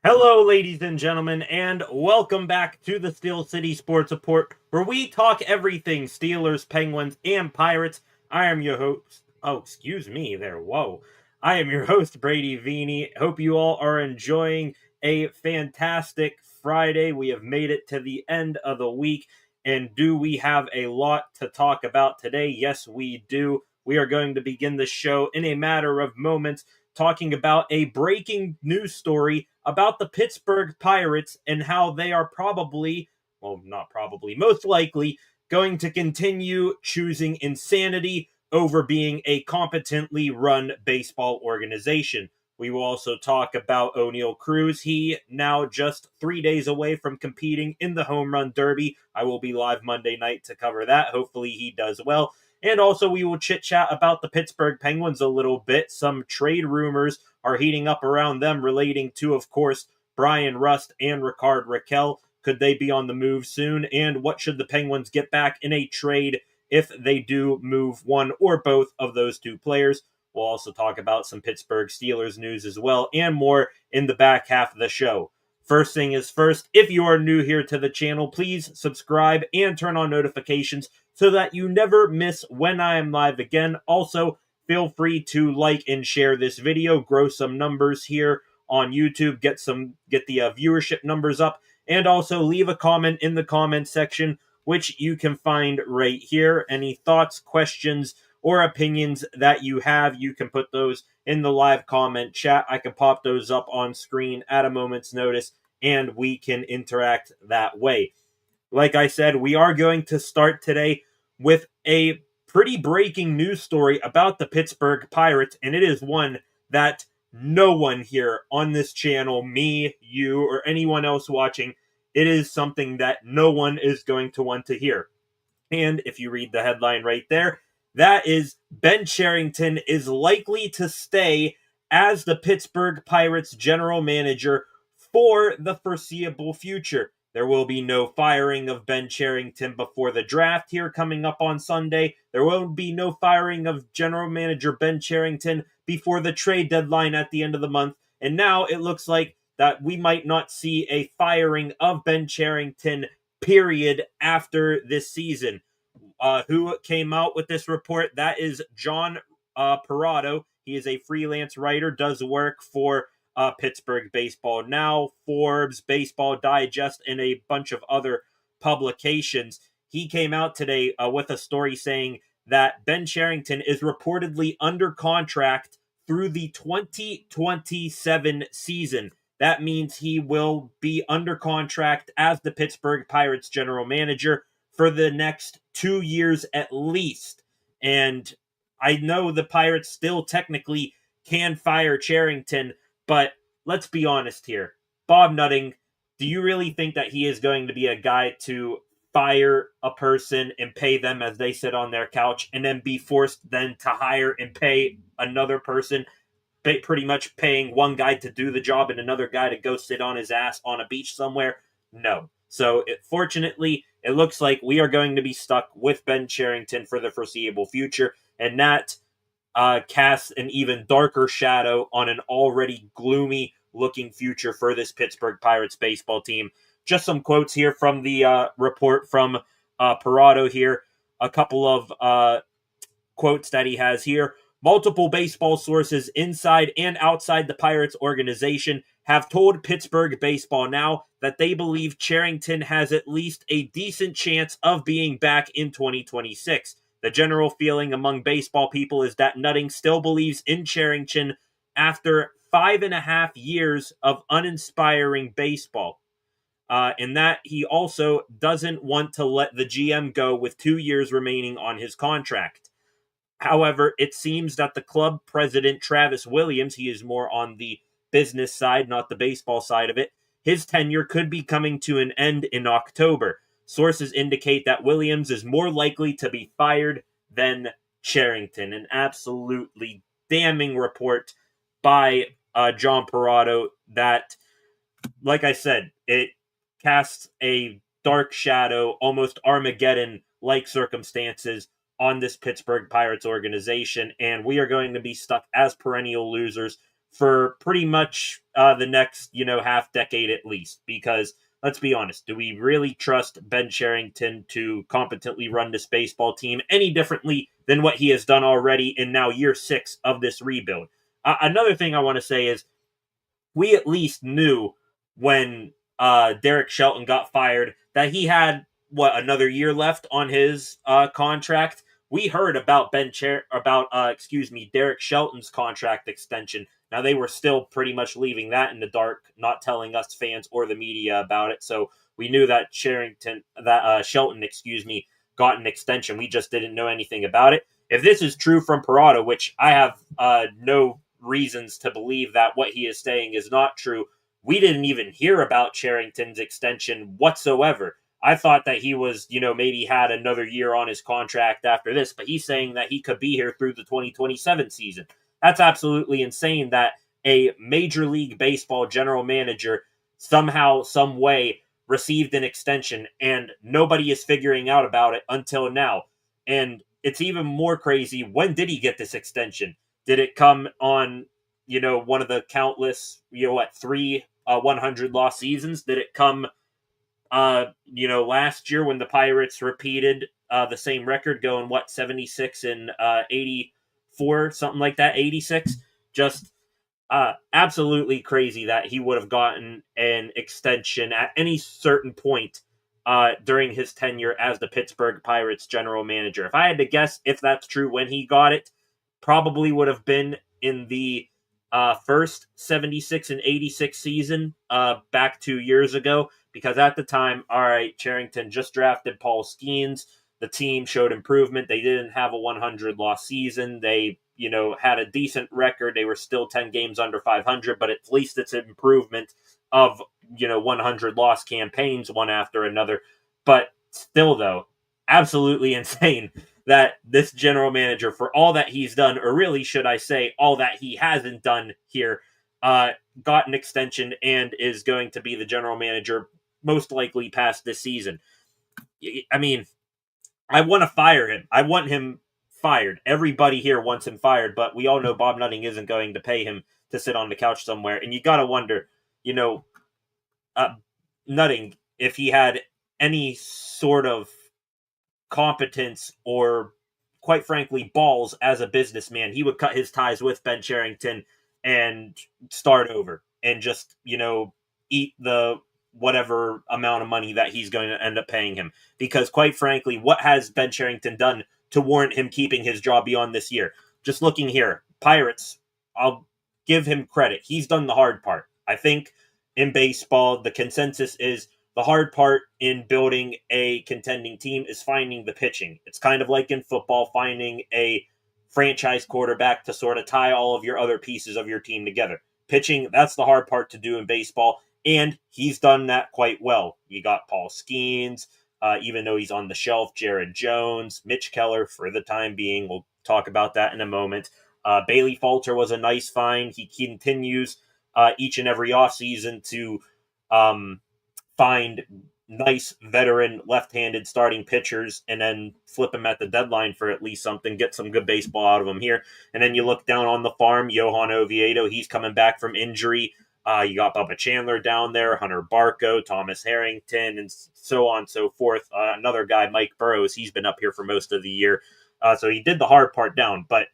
Hello, ladies and gentlemen, and welcome back to the Steel City Sports Report, where we talk everything Steelers, Penguins, and Pirates. I am your host. Oh, excuse me there. Whoa. I am your host, Brady Vini. Hope you all are enjoying a fantastic Friday. We have made it to the end of the week, and do we have a lot to talk about today? Yes, we do. We are going to begin the show in a matter of moments talking about a breaking news story about the Pittsburgh Pirates and how they are most likely going to continue choosing insanity over being a competently run baseball organization. We will also talk about Oneil Cruz. He now just 3 days away from competing in the Home Run Derby. I will be live Monday night to cover that. Hopefully he does well. And also, we will chit chat about the Pittsburgh Penguins a little bit. Some trade rumors are heating up around them relating to, of course, Brian Rust and Rust and Rakell. Could they be on the move soon? And what should the Penguins get back in a trade if they do move one or both of those two players? We'll also talk about some Pittsburgh Steelers news as well and more in the back half of the show. First thing is first, if you are new here to the channel, please subscribe and turn on notifications so that you never miss when I am live again. Also, feel free to like and share this video, grow some numbers here on YouTube, get the viewership numbers up, and also leave a comment in the comment section, which you can find right here. Any thoughts, questions, or opinions that you have, you can put those in the live comment chat. I can pop those up on screen at a moment's notice, and we can interact that way. Like I said, we are going to start today with a pretty breaking news story about the Pittsburgh Pirates, and it is one that no one here on this channel, me, you, or anyone else watching, it is something that no one is going to want to hear. And if you read the headline right there, that is Ben Cherington is likely to stay as the Pittsburgh Pirates general manager for the foreseeable future. There will be no firing of Ben Cherington before the draft here coming up on Sunday. There will be no firing of general manager Ben Cherington before the trade deadline at the end of the month. And now it looks like that we might not see a firing of Ben Cherington, period, after this season. Who came out with this report? That is John Parado. He is a freelance writer, does work for Pittsburgh Baseball Now, Forbes, Baseball Digest, and a bunch of other publications. He came out today with a story saying that Ben Cherington is reportedly under contract through the 2027 season. That means he will be under contract as the Pittsburgh Pirates general manager for the next 2 years at least. And I know the Pirates still technically can fire Cherington, but let's be honest here. Bob Nutting, do you really think that he is going to be a guy to fire a person and pay them as they sit on their couch and then be forced then to hire and pay another person, pretty much paying one guy to do the job and another guy to go sit on his ass on a beach somewhere? No. So, fortunately, it looks like we are going to be stuck with Ben Cherington for the foreseeable future, and that casts an even darker shadow on an already gloomy-looking future for this Pittsburgh Pirates baseball team. Just some quotes here from the report from Parado here. A couple of quotes that he has here. Multiple baseball sources inside and outside the Pirates organization have told Pittsburgh Baseball Now that they believe Cherington has at least a decent chance of being back in 2026. The general feeling among baseball people is that Nutting still believes in Cherington after 5.5 years of uninspiring baseball. And that he also doesn't want to let the GM go with 2 years remaining on his contract. However, it seems that the club president, Travis Williams, he is more on the business side, not the baseball side of it, his tenure could be coming to an end in October. Sources indicate that Williams is more likely to be fired than Cherington. An absolutely damning report by John Parado that, like I said, it casts a dark shadow, almost Armageddon-like circumstances on this Pittsburgh Pirates organization, and we are going to be stuck as perennial losers for pretty much the next, half decade at least. Because let's be honest, do we really trust Ben Cherington to competently run this baseball team any differently than what he has done already in now year 6 of this rebuild? Another thing I want to say is we at least knew when Derek Shelton got fired that he had another year left on his contract. We heard about Derek Shelton's contract extension. Now they were still pretty much leaving that in the dark, not telling us fans or the media about it. So we knew that Shelton, got an extension. We just didn't know anything about it. If this is true from Parada, which I have no reasons to believe that what he is saying is not true, we didn't even hear about Cherington's extension whatsoever. I thought that he was, maybe had another year on his contract after this, but he's saying that he could be here through the 2027 season. That's absolutely insane that a Major League Baseball general manager somehow, some way received an extension and nobody is figuring out about it until now. And it's even more crazy. When did he get this extension? Did it come on, one of the countless, 3 100 loss seasons? Did it come, last year when the Pirates repeated the same record, going 76 and 84, something like that, 86? Just absolutely crazy that he would have gotten an extension at any certain point during his tenure as the Pittsburgh Pirates general manager. If I had to guess if that's true when he got it, probably would have been in the first 76 and 86 season back 2 years ago, because at the time, all right, Cherington just drafted Paul Skeens. The team showed improvement. They didn't have a 100-loss season. They, had a decent record. They were still 10 games under 500, but at least it's an improvement of, 100-loss campaigns one after another. But still, though, absolutely insane that this general manager, for all that he's done, or really should I say all that he hasn't done here, got an extension and is going to be the general manager most likely past this season. I mean, I want to fire him. I want him fired. Everybody here wants him fired, but we all know Bob Nutting isn't going to pay him to sit on the couch somewhere. And you got to wonder, Nutting, if he had any sort of competence or, quite frankly, balls as a businessman, he would cut his ties with Ben Cherington and start over and just, eat the whatever amount of money that he's going to end up paying him. Because, quite frankly, what has Ben Cherington done to warrant him keeping his job beyond this year? Just looking here, Pirates, I'll give him credit. He's done the hard part. I think in baseball, the consensus is the hard part in building a contending team is finding the pitching. It's kind of like in football, finding a franchise quarterback to sort of tie all of your other pieces of your team together. Pitching, that's the hard part to do in baseball, and he's done that quite well. You got Paul Skeens, even though he's on the shelf, Jared Jones, Mitch Keller for the time being. We'll talk about that in a moment. Bailey Falter was a nice find. He continues each and every offseason to find nice veteran left-handed starting pitchers and then flip them at the deadline for at least something, get some good baseball out of them here. And then you look down on the farm, Johan Oviedo, he's coming back from injury. You got Bubba Chandler down there, Hunter Barco, Thomas Harrington, and so on and so forth. Another guy, Mike Burrows, he's been up here for most of the year. So he did the hard part down. But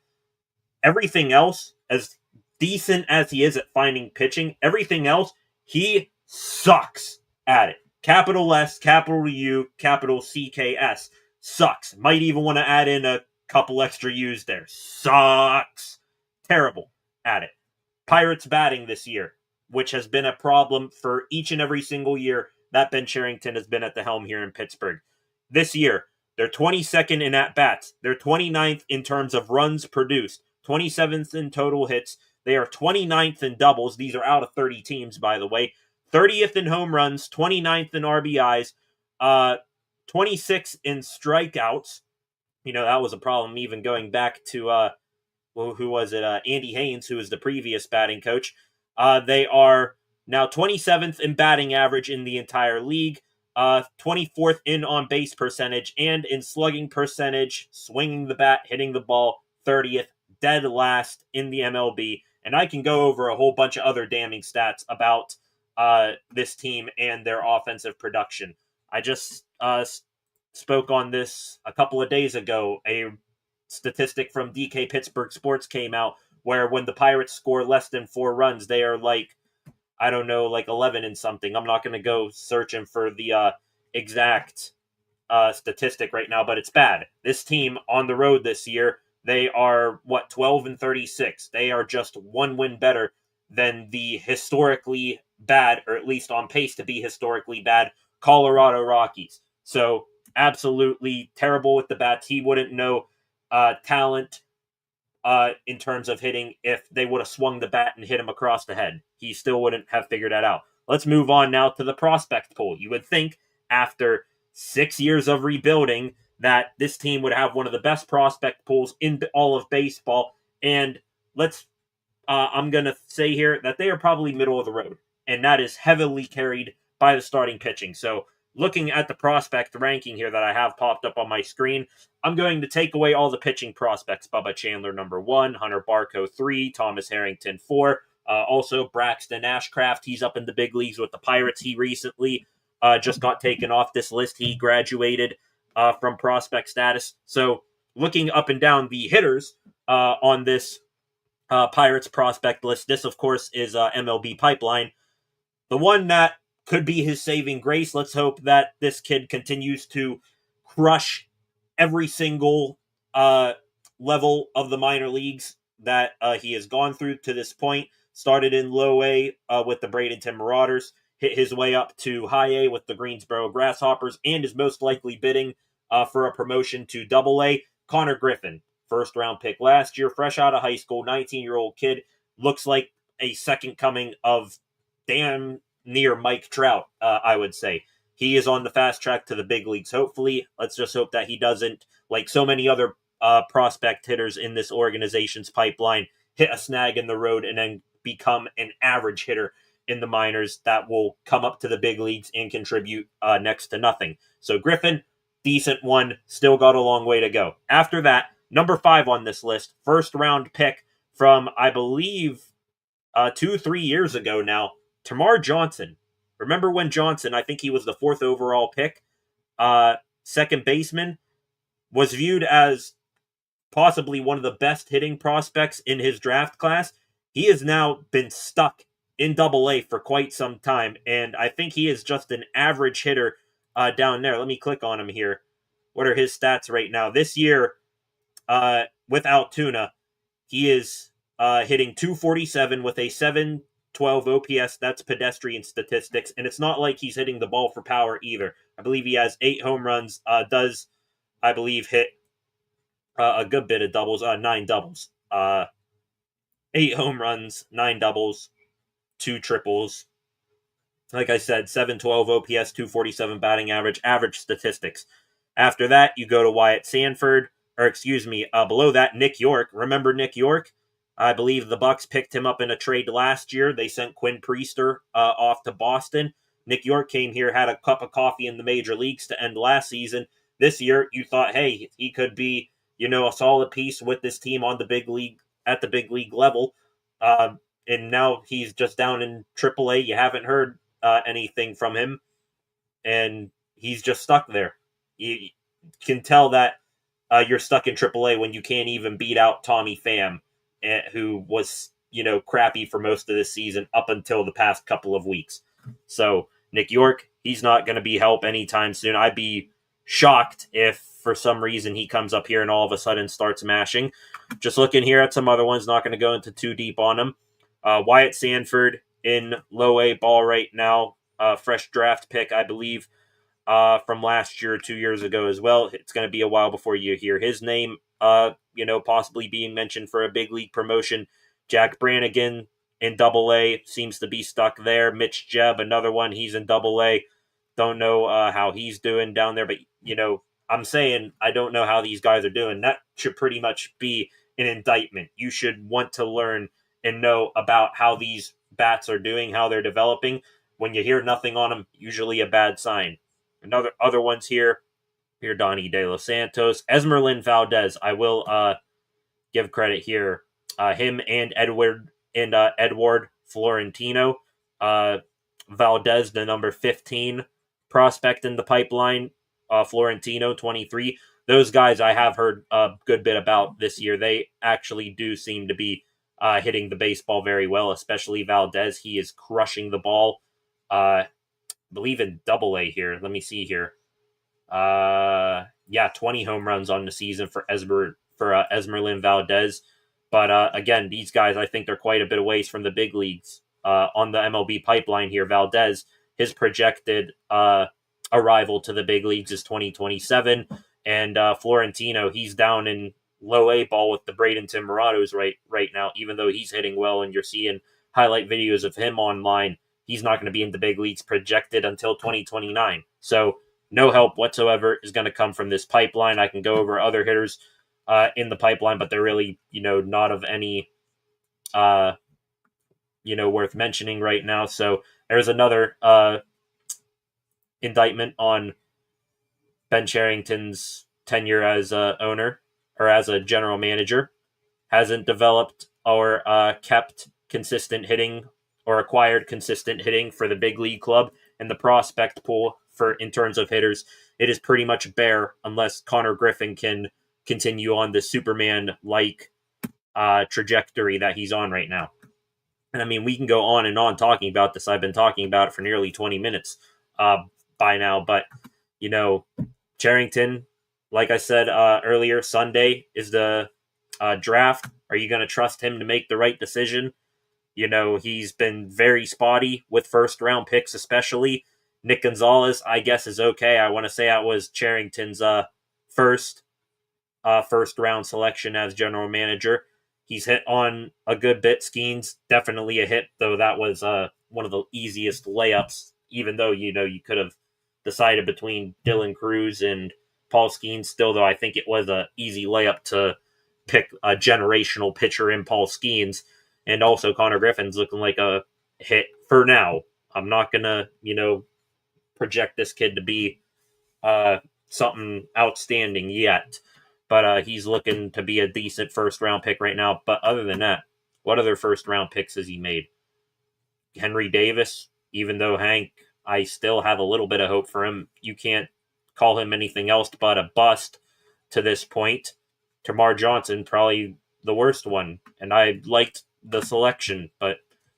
everything else, as decent as he is at finding pitching, everything else, he sucks at it. Capital S, capital U, capital CKS. Sucks. Might even want to add in a couple extra U's there. Sucks. Terrible at it. Pirates batting this year, which has been a problem for each and every single year that Ben Cherington has been at the helm here in Pittsburgh. This year, they're 22nd in at-bats. They're 29th in terms of runs produced. 27th in total hits. They are 29th in doubles. These are out of 30 teams, by the way. 30th in home runs, 29th in RBIs, 26th in strikeouts. That was a problem even going back to, who was it? Andy Haynes, who was the previous batting coach. They are now 27th in batting average in the entire league, 24th in on-base percentage, and in slugging percentage, swinging the bat, hitting the ball, 30th, dead last in the MLB. And I can go over a whole bunch of other damning stats about this team and their offensive production. I just spoke on this a couple of days ago. A statistic from DK Pittsburgh Sports came out where when the Pirates score less than 4 runs, they are like, I don't know, like 11 and something. I'm not going to go searching for the exact statistic right now, but it's bad. This team on the road this year, they are 12 and 36. They are just one win better than the historically bad, or at least on pace to be historically bad, Colorado Rockies. So absolutely terrible with the bats. He wouldn't know talent in terms of hitting if they would have swung the bat and hit him across the head. He still wouldn't have figured that out. Let's move on now to the prospect pool. You would think after 6 years of rebuilding that this team would have one of the best prospect pools in all of baseball. And I'm going to say here that they are probably middle of the road. And that is heavily carried by the starting pitching. So looking at the prospect ranking here that I have popped up on my screen, I'm going to take away all the pitching prospects. Bubba Chandler, number 1. Hunter Barco, 3. Thomas Harrington, 4. Also, Braxton Ashcraft, he's up in the big leagues with the Pirates. He recently just got taken off this list. He graduated from prospect status. So looking up and down the hitters on this Pirates prospect list, this, of course, is MLB Pipeline. The one that could be his saving grace. Let's hope that this kid continues to crush every single level of the minor leagues that he has gone through to this point. Started in low A with the Bradenton Marauders, hit his way up to high A with the Greensboro Grasshoppers, and is most likely bidding for a promotion to double A. Connor Griffin, first round pick last year, fresh out of high school, 19-year-old kid, looks like a second coming of damn near Mike Trout, I would say. He is on the fast track to the big leagues, hopefully. Let's just hope that he doesn't, like so many other prospect hitters in this organization's pipeline, hit a snag in the road and then become an average hitter in the minors that will come up to the big leagues and contribute next to nothing. So Griffin, decent one, still got a long way to go. After that, number 5 on this list, first round pick from, I believe, 2-3 years ago now, Tamar Johnson. Remember when Johnson, I think he was the 4th overall pick, second baseman, was viewed as possibly one of the best hitting prospects in his draft class. He has now been stuck in Double A for quite some time, and I think he is just an average hitter down there. Let me click on him here. What are his stats right now? This year, with Altoona, he is hitting .247 with a 712 OPS. That's pedestrian statistics, and it's not like he's hitting the ball for power either. I believe he has 8 home runs, does, I believe, hit a good bit of doubles, 9 doubles. 8 home runs, 9 doubles, 2 triples. Like I said, 712 OPS, 247 batting average, average statistics. After that, you go to Wyatt Sanford, or excuse me, below that, Nick York. Remember Nick York? I believe the Bucks picked him up in a trade last year. They sent Quinn Priester off to Boston. Nick York came here, had a cup of coffee in the major leagues to end last season. This year, you thought, hey, he could be, a solid piece with this team on the big league, at the big league level. And now he's just down in AAA. You haven't heard anything from him, and he's just stuck there. You can tell that you're stuck in AAA when you can't even beat out Tommy Pham, who was, crappy for most of this season up until the past couple of weeks. So Nick York, he's not going to be help anytime soon. I'd be shocked if for some reason he comes up here and all of a sudden starts mashing. Just looking here at some other ones, not going to go into too deep on them. Wyatt Sanford in low A ball right now, fresh draft pick, I believe, from last year, 2 years ago as well. It's going to be a while before you hear his name, possibly being mentioned for a big league promotion. Jack Brannigan in Double A seems to be stuck there. Mitch Jebb, another one, he's in Double A. Don't know how he's doing down there, but I'm saying I don't know how these guys are doing. That should pretty much be an indictment. You should want to learn and know about how these bats are doing, how they're developing. When you hear nothing on them, usually a bad sign. Other ones here Donnie De Los Santos, Esmerlin Valdez. I will give credit here. Him and Edward in Edward Florentino. Valdez, the number 15 prospect in the pipeline. Florentino, 23. Those guys I have heard a good bit about this year. They actually do seem to be hitting the baseball very well, especially Valdez. He is crushing the ball. I believe in Double A here. Let me see here. 20 home runs on the season for Esmeralyn Valdez. But again, these guys, I think they're quite a bit of ways from the big leagues. On the MLB pipeline here, Valdez, his projected arrival to the big leagues is 2027. And Florentino, he's down in low A ball with the Bradenton Morados right now, even though he's hitting well and you're seeing highlight videos of him online. He's not going to be in the big leagues projected until 2029. So no help whatsoever is going to come from this pipeline. I can go over other hitters in the pipeline, but they're really, not of any, worth mentioning right now. So there's another indictment on Ben Cherington's tenure as a owner or as a general manager. Hasn't developed or kept consistent hitting or acquired consistent hitting for the big league club, and the prospect pool in terms of hitters, it is pretty much bare unless Connor Griffin can continue on the Superman-like trajectory that he's on right now. And I mean, we can go on and on talking about this. I've been talking about it for nearly 20 minutes by now, but Cherington, like I said earlier, Sunday is the draft. Are you going to trust him to make the right decision? He's been very spotty with first-round picks, especially. Nick Gonzalez, I guess, is okay. I want to say that was Cherington's first-round selection as general manager. He's hit on a good bit. Skeen's definitely a hit, though that was one of the easiest layups, even though, you could have decided between Dylan Cruz and Paul Skeens. Still, though, I think it was an easy layup to pick a generational pitcher in Paul Skeens. And also Connor Griffin's looking like a hit for now. I'm not going to, project this kid to be something outstanding yet. But he's looking to be a decent first-round pick right now. But other than that, what other first-round picks has he made? Henry Davis, even though Hank, I still have a little bit of hope for him. You can't call him anything else but a bust to this point. Tamar Johnson, probably the worst one. And I liked the selection, but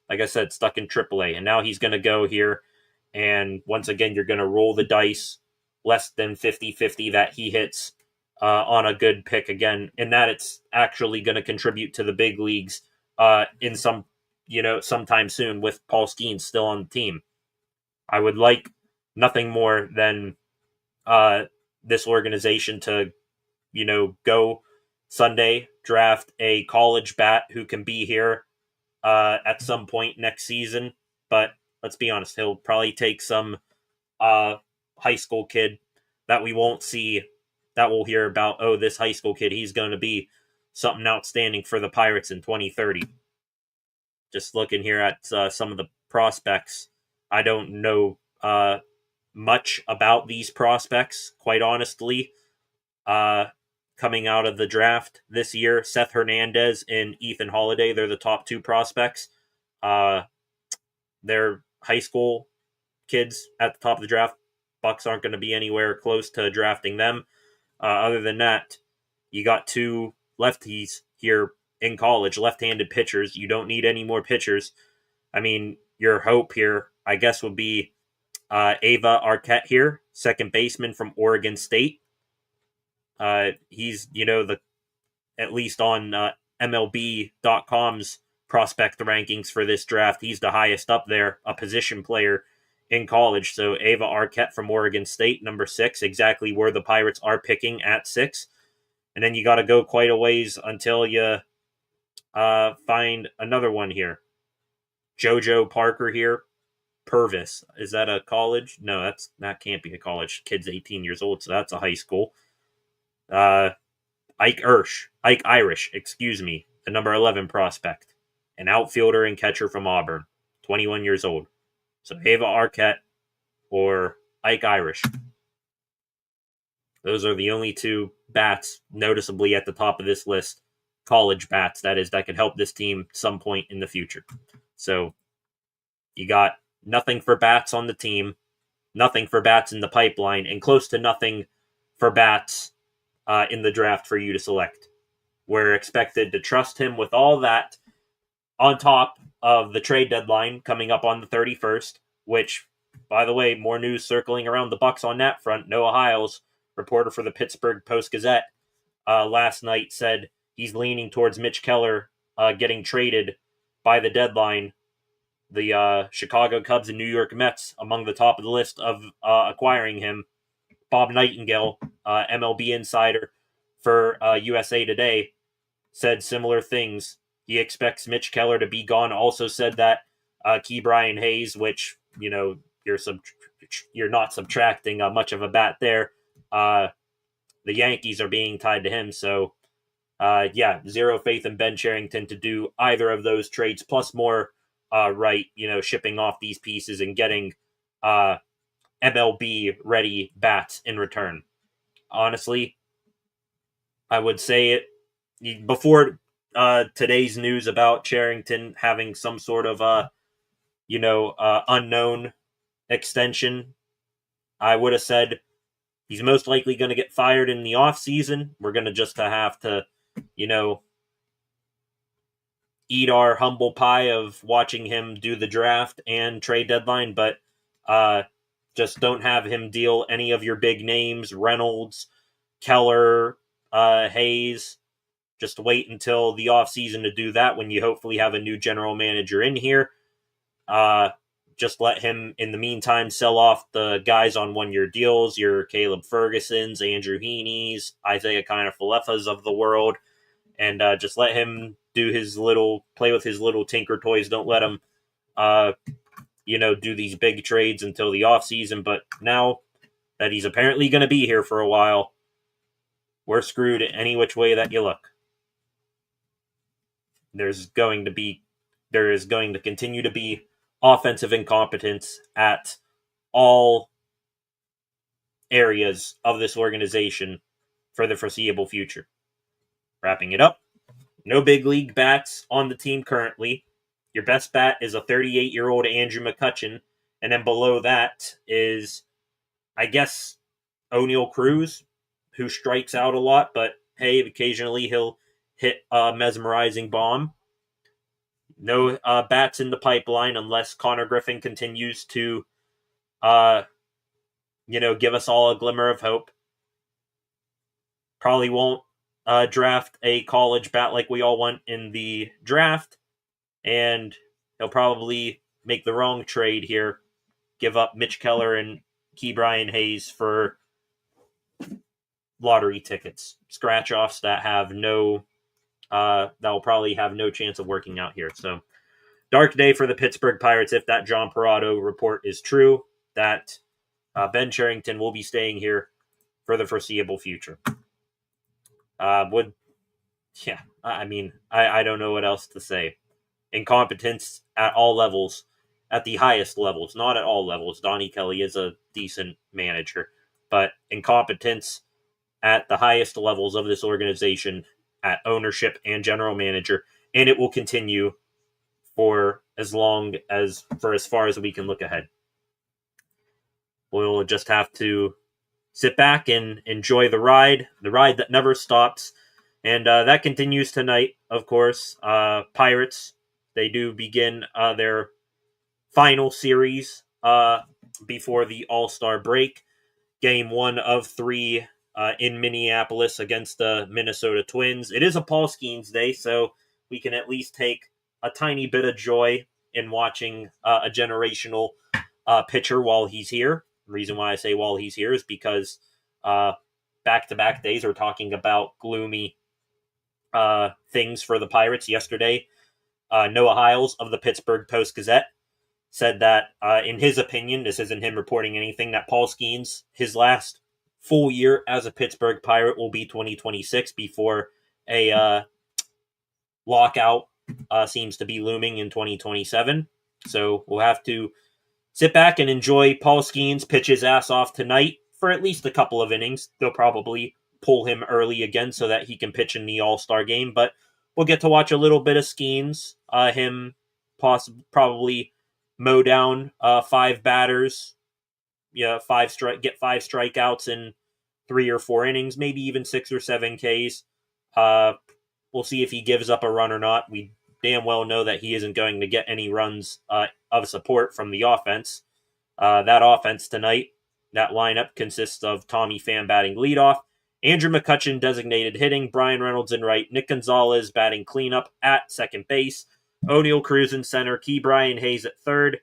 like I said, stuck in AAA. And now he's going to go here. And once again, you're going to roll the dice less than 50-50 that he hits on a good pick again. And that it's actually going to contribute to the big leagues in sometime soon with Paul Skeens still on the team. I would like nothing more than this organization to, go Sunday, draft a college bat who can be here at some point next season. But let's be honest, he'll probably take some high school kid that we won't see, that we'll hear about, this high school kid, he's going to be something outstanding for the Pirates in 2030. Just looking here at some of the prospects, I don't know much about these prospects, quite honestly. Coming out of the draft this year, Seth Hernandez and Ethan Holiday, they're the top two prospects. They're high school kids at the top of the draft. Bucks aren't going to be anywhere close to drafting them. Other than that, you got two lefties here in college, left-handed pitchers. You don't need any more pitchers. I mean, your hope here, I guess, would be Ava Arquette here, second baseman from Oregon State. He's, at least on MLB.com's prospect rankings for this draft, he's the highest up there, a position player in college. So Ava Arquette from Oregon State, number 6, exactly where the Pirates are picking at 6. And then you got to go quite a ways until you find another one here. JoJo Parker here, Purvis. Is that a college? No, that can't be a college. Kid's 18 years old, so that's a high school. Ike Irish, the number 11 prospect. An outfielder and catcher from Auburn, 21 years old. So Ava Arquette or Ike Irish. Those are the only two bats noticeably at the top of this list college bats, that is, that could help this team some point in the future. So you got nothing for bats on the team, nothing for bats in the pipeline, and close to nothing for bats in the draft for you to select. We're expected to trust him with all that on top of the trade deadline coming up on the 31st, which, by the way, more news circling around the Bucks on that front. Noah Hiles, reporter for the Pittsburgh Post-Gazette, last night said he's leaning towards Mitch Keller getting traded by the deadline. The Chicago Cubs and New York Mets among the top of the list of acquiring him. Bob Nightingale, MLB insider for USA Today, said similar things. He expects Mitch Keller to be gone. Also said that Ke'Bryan Hayes, which, you're not subtracting much of a bat there. The Yankees are being tied to him. So, zero faith in Ben Cherington to do either of those trades, plus more shipping off these pieces and getting MLB ready bats in return. Honestly, I would say it before today's news about Cherington having some sort of unknown extension. I would have said he's most likely going to get fired in the offseason. We're going to just have to, eat our humble pie of watching him do the draft and trade deadline, but just don't have him deal any of your big names, Reynolds, Keller, Hayes. Just wait until the offseason to do that when you hopefully have a new general manager in here. Just let him, in the meantime, sell off the guys on one-year deals, your Caleb Fergusons, Andrew Heaney's, Isaiah Kiner-Falefas of the world, and just let him play with his little tinker toys. Don't let him, do these big trades until the offseason. But now that he's apparently going to be here for a while, we're screwed any which way that you look. There is going to continue to be offensive incompetence at all areas of this organization for the foreseeable future. Wrapping it up, no big league bats on the team currently. Your best bat is a 38-year-old Andrew McCutchen, and then below that is, I guess, Oneil Cruz, who strikes out a lot, but hey, occasionally he'll hit a mesmerizing bomb. No bats in the pipeline unless Connor Griffin continues to, give us all a glimmer of hope. Probably won't draft a college bat like we all want in the draft, and he'll probably make the wrong trade here, give up Mitch Keller and Ke'Bryan Hayes for lottery tickets, scratch-offs that have that will probably have no chance of working out here. So, dark day for the Pittsburgh Pirates if that John Parado report is true, that Ben Cherington will be staying here for the foreseeable future. I don't know what else to say. Incompetence at all levels, at the highest levels, not at all levels. Donnie Kelly is a decent manager, but incompetence at the highest levels of this organization, at ownership and general manager, and it will continue for as far as we can look ahead. We'll just have to sit back and enjoy the ride that never stops, and that continues tonight, of course. Pirates, they do begin their final series before the All-Star break. Game 1 of 3 in Minneapolis against the Minnesota Twins. It is a Paul Skeens day, so we can at least take a tiny bit of joy in watching a generational pitcher while he's here. The reason why I say while he's here is because back-to-back days are talking about gloomy things for the Pirates. Yesterday, Noah Hiles of the Pittsburgh Post-Gazette said that, in his opinion, this isn't him reporting anything, that Paul Skeens, his last full year as a Pittsburgh Pirate will be 2026 before a lockout seems to be looming in 2027. So we'll have to sit back and enjoy Paul Skeens pitch his ass off tonight for at least a couple of innings. They'll probably pull him early again so that he can pitch in the All-Star game, but we'll get to watch a little bit of Skeens. Him probably mow down 5 batters. Yeah, get 5 strikeouts in 3 or 4 innings, maybe even 6 or 7 Ks. We'll see if he gives up a run or not. We damn well know that he isn't going to get any runs of support from the offense. That offense tonight, that lineup consists of Tommy Pham batting leadoff, Andrew McCutchen designated hitting, Brian Reynolds in right, Nick Gonzalez batting cleanup at second base, Oneil Cruz in center, Key Brian Hayes at third,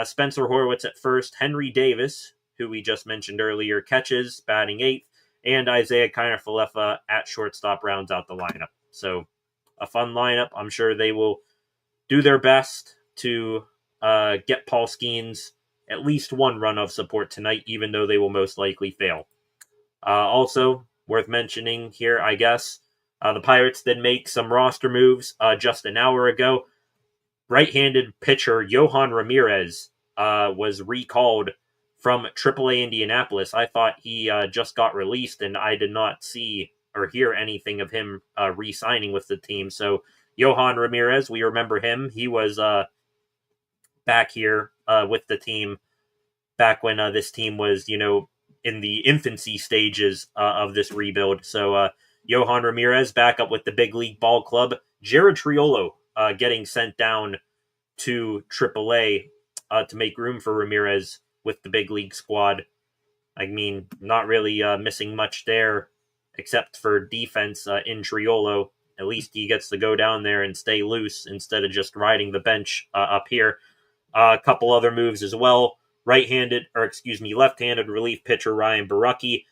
Spencer Horwitz at first, Henry Davis, who we just mentioned earlier, catches, batting eighth, and Isaiah Kiner-Falefa at shortstop rounds out the lineup. So a fun lineup. I'm sure they will do their best to get Paul Skeens at least 1 run of support tonight, even though they will most likely fail. Also, worth mentioning here, I guess, the Pirates did make some roster moves just an hour ago. Right-handed pitcher Yohan Ramirez was recalled from AAA Indianapolis. I thought he just got released, and I did not see or hear anything of him re-signing with the team. So Yohan Ramirez, we remember him. He was back here with the team back when this team was, in the infancy stages of this rebuild. So Yohan Ramirez back up with the big league ball club. Jared Triolo getting sent down to AAA to make room for Ramirez with the big league squad. I mean, not really missing much there except for defense in Triolo. At least he gets to go down there and stay loose instead of just riding the bench up here. A couple other moves as well. Left-handed relief pitcher Ryan Borucki.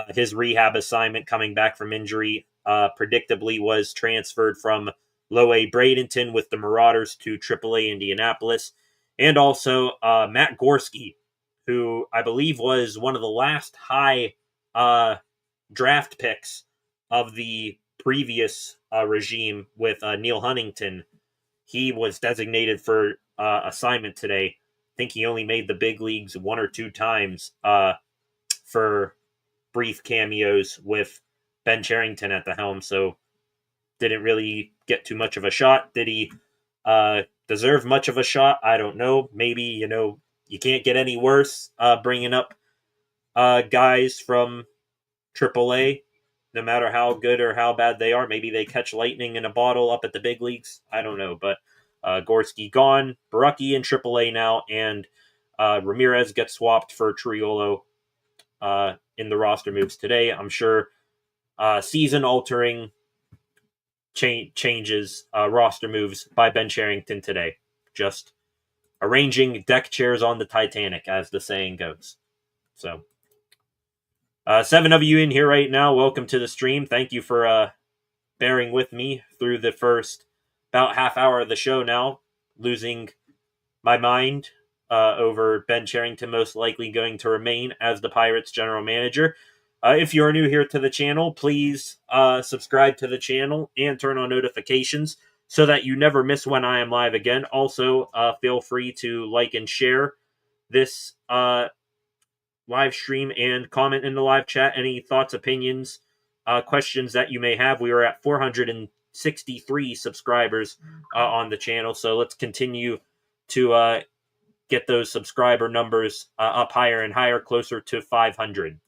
His rehab assignment coming back from injury predictably was transferred from Low A Bradenton with the Marauders to AAA Indianapolis. And also Matt Gorski, who I believe was one of the last high draft picks of the previous regime with Neil Huntington. He was designated for assignment today. I think he only made the big leagues 1 or 2 times for brief cameos with Ben Cherington at the helm, so didn't really get too much of a shot. Did he deserve much of a shot? I don't know. Maybe, you can't get any worse bringing up guys from AAA, no matter how good or how bad they are. Maybe they catch lightning in a bottle up at the big leagues. I don't know, but Gorski gone, Borucki in AAA now, and Ramirez gets swapped for Triolo in the roster moves today. I'm sure season-altering changes, roster moves by Ben Cherington today. Just arranging deck chairs on the Titanic, as the saying goes. So, 7 of you in here right now. Welcome to the stream. Thank you for bearing with me through the first about half hour of the show now, losing my mind over Ben Cherington most likely going to remain as the Pirates general manager. If you're new here to the channel, please subscribe to the channel and turn on notifications so that you never miss when I am live again. Also, feel free to like and share this live stream and comment in the live chat any thoughts, opinions, questions that you may have. We are at 463 subscribers on the channel, so let's continue to get those subscriber numbers up higher and higher, closer to 500.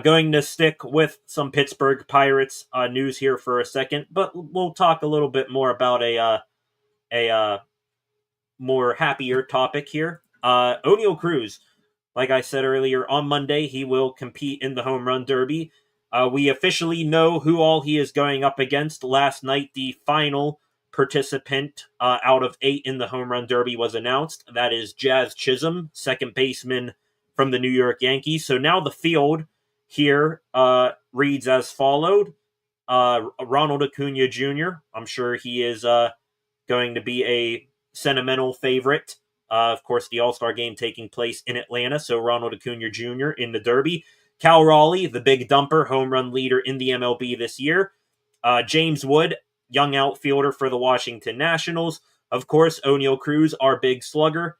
Going to stick with some Pittsburgh Pirates news here for a second, but we'll talk a little bit more about a more happier topic here. Oneil Cruz, like I said earlier, on Monday he will compete in the Home Run Derby. We officially know who all he is going up against. Last night, the final participant out of 8 in the Home Run Derby was announced. That is Jazz Chisholm, second baseman from the New York Yankees. So now the field here reads as followed. Ronald Acuna Jr., I'm sure he is going to be a sentimental favorite. Of course, the All-Star game taking place in Atlanta, so Ronald Acuna Jr. in the Derby. Cal Raleigh, the big dumper, home run leader in the MLB this year. James Wood, young outfielder for the Washington Nationals. Of course, Oneil Cruz, our big slugger.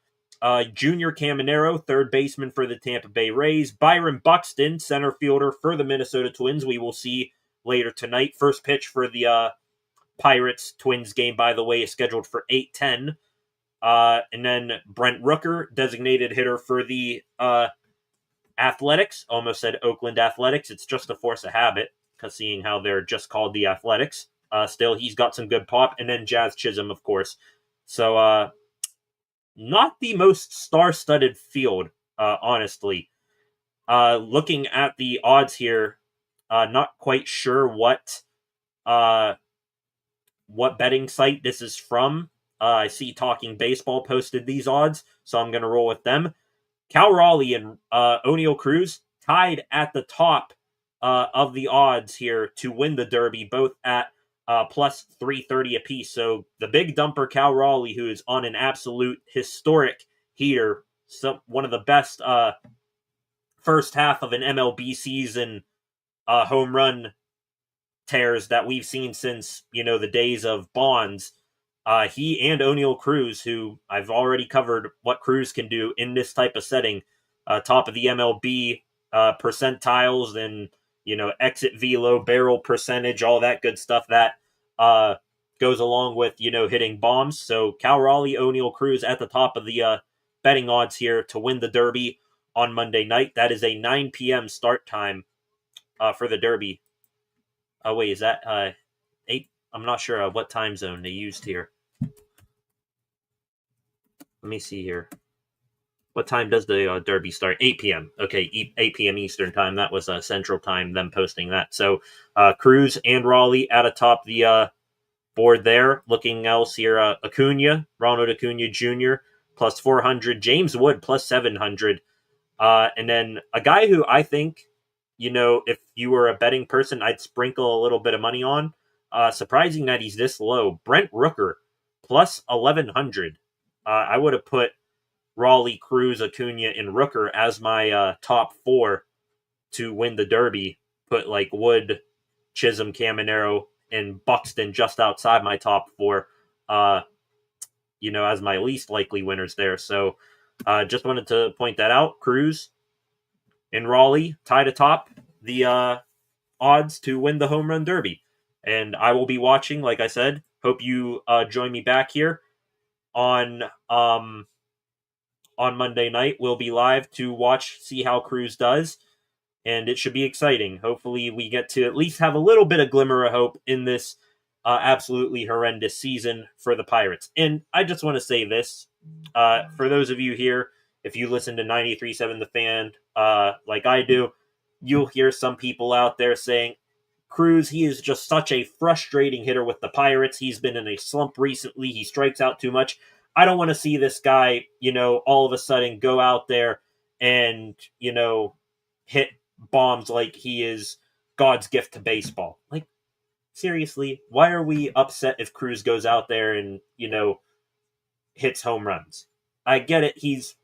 Junior Caminero, third baseman for the Tampa Bay Rays. Byron Buxton, center fielder for the Minnesota Twins. We will see later tonight. First pitch for the Pirates Twins game, by the way, is scheduled for 8:10. And then Brent Rooker, designated hitter for the Athletics. Almost said Oakland Athletics. It's just a force of habit, because seeing how they're just called the Athletics. Still, he's got some good pop. And then Jazz Chisholm, of course. So, not the most star-studded field, honestly. Looking at the odds here, not quite sure what betting site this is from. I see Talking Baseball posted these odds, so I'm going to roll with them. Cal Raleigh and Oneil Cruz tied at the top of the odds here to win the Derby, both at plus 330 apiece. So the big dumper Cal Raleigh, who is on an absolute historic heater, one of the best first half of an MLB season home run tears that we've seen since, the days of Bonds. He and Oneil Cruz, who I've already covered what Cruz can do in this type of setting, top of the MLB percentiles and, exit velo, barrel percentage, all that good stuff that goes along with, hitting bombs. So Cal Raleigh, Oneil Cruz at the top of the betting odds here to win the Derby on Monday night. That is a 9 p.m. start time for the Derby. Oh, wait, is that 8? I'm not sure what time zone they used here. Let me see here. What time does the Derby start? 8 p.m. Okay, 8 p.m. Eastern time. That was Central time, them posting that. So Cruz and Raleigh at atop the board there. Looking else here, Ronald Acuna Jr. plus 400. James Wood plus 700. And then a guy who I think, if you were a betting person, I'd sprinkle a little bit of money on. Surprising that he's this low. Brent Rooker plus 1,100. I would have put Raleigh, Cruz, Acuna, and Rooker as my top 4 to win the Derby. Put like Wood, Chisholm, Caminero, and Buxton just outside my top 4. As my least likely winners there. So, just wanted to point that out. Cruz and Raleigh tied atop the odds to win the home run derby. And I will be watching, like I said. Hope you join me back here on Monday night. We'll be live to see how Cruz does. And it should be exciting. Hopefully we get to at least have a little bit of glimmer of hope in this absolutely horrendous season for the Pirates. And I just want to say this. For those of you here, if you listen to 93.7 The Fan like I do, you'll hear some people out there saying, Cruz, he is just such a frustrating hitter with the Pirates. He's been in a slump recently. He strikes out too much. I don't want to see this guy, all of a sudden go out there and, hit bombs like he is God's gift to baseball. Like, seriously, why are we upset if Cruz goes out there and, hits home runs? I get it. He's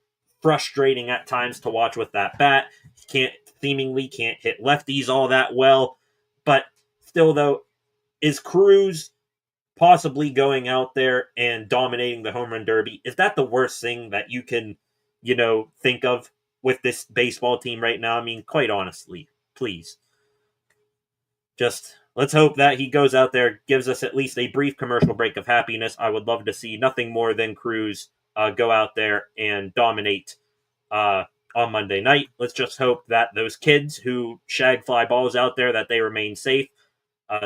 frustrating at times to watch with that bat. He seemingly can't hit lefties all that well. But still, though, is Cruz possibly going out there and dominating the home run derby? Is that the worst thing that you can, think of with this baseball team right now? I mean, quite honestly, please. Just let's hope that he goes out there, gives us at least a brief commercial break of happiness. I would love to see nothing more than Cruz go out there and dominate on Monday night. Let's just hope that those kids who shag fly balls out there, that they remain safe.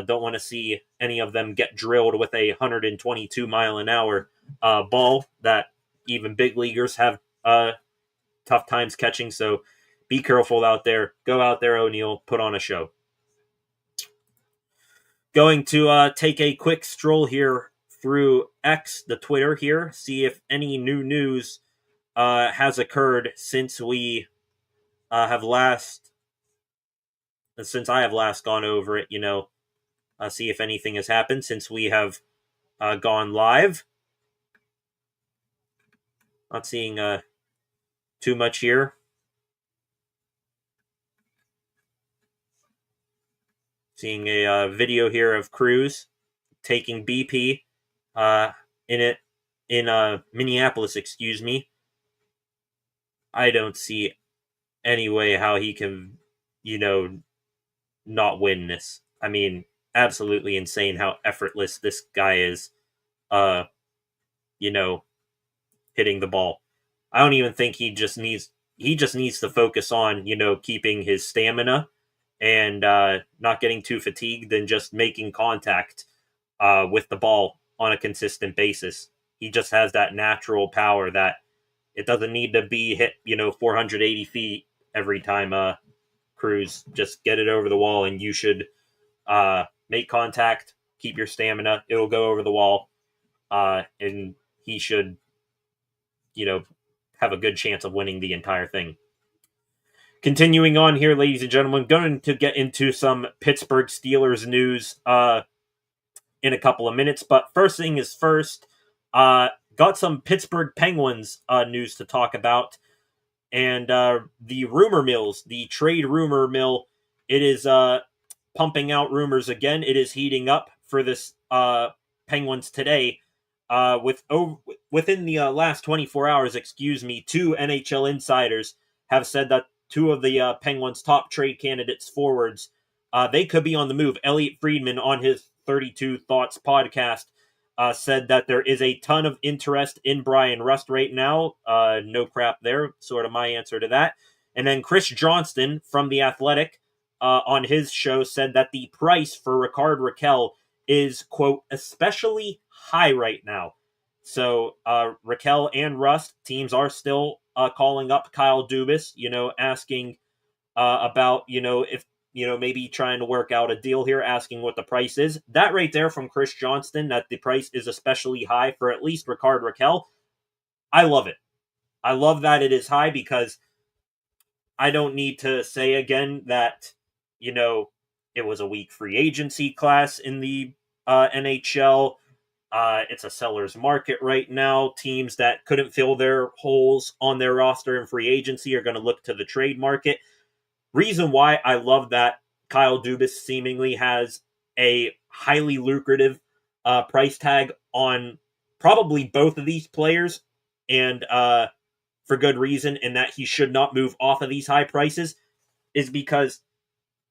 Don't want to see any of them get drilled with a 122 mile an hour ball that even big leaguers have tough times catching. So be careful out there. Go out there, Oneil. Put on a show. Going to take a quick stroll here through X, the Twitter here, see if any new news has occurred since we since I have last gone over it, see if anything has happened since we have gone live. Not seeing too much here. Seeing a video here of Cruz taking BP in Minneapolis, excuse me. I don't see any way how he can, not win this. I mean, absolutely insane how effortless this guy is, uh, you know, hitting the ball. I don't even think he just needs to focus on, keeping his stamina and not getting too fatigued and just making contact with the ball on a consistent basis. He just has that natural power that it doesn't need to be hit, 480 feet every time. Cruz, just get it over the wall, and you should make contact, keep your stamina. It'll go over the wall, and he should, you know, have a good chance of winning the entire thing. Continuing on here, ladies and gentlemen, going to get into some Pittsburgh Steelers news in a couple of minutes. But first thing is first, got some Pittsburgh Penguins news to talk about. And the rumor mills, the trade rumor mill, it is pumping out rumors again. It is heating up for this Penguins today. Within the last 24 hours, two NHL insiders have said that two of the Penguins' top trade candidates forwards, they could be on the move. Elliot Friedman on his 32 Thoughts podcast said that there is a ton of interest in Brian Rust right now. No crap there, sort of my answer to that. And then Chris Johnston from The Athletic on his show said that the price for Rust Rakell is, quote, especially high right now. So Rakell and Rust teams are still calling up Kyle Dubas, asking about, if, maybe trying to work out a deal here, asking what the price is. That right there from Chris Johnston, that the price is especially high for at least Rust Rakell. I love it. I love that it is high because I don't need to say again that, it was a weak free agency class in the NHL. It's a seller's market right now. Teams that couldn't fill their holes on their roster in free agency are going to look to the trade market. Reason why I love that Kyle Dubas seemingly has a highly lucrative price tag on probably both of these players, and for good reason, and that he should not move off of these high prices, is because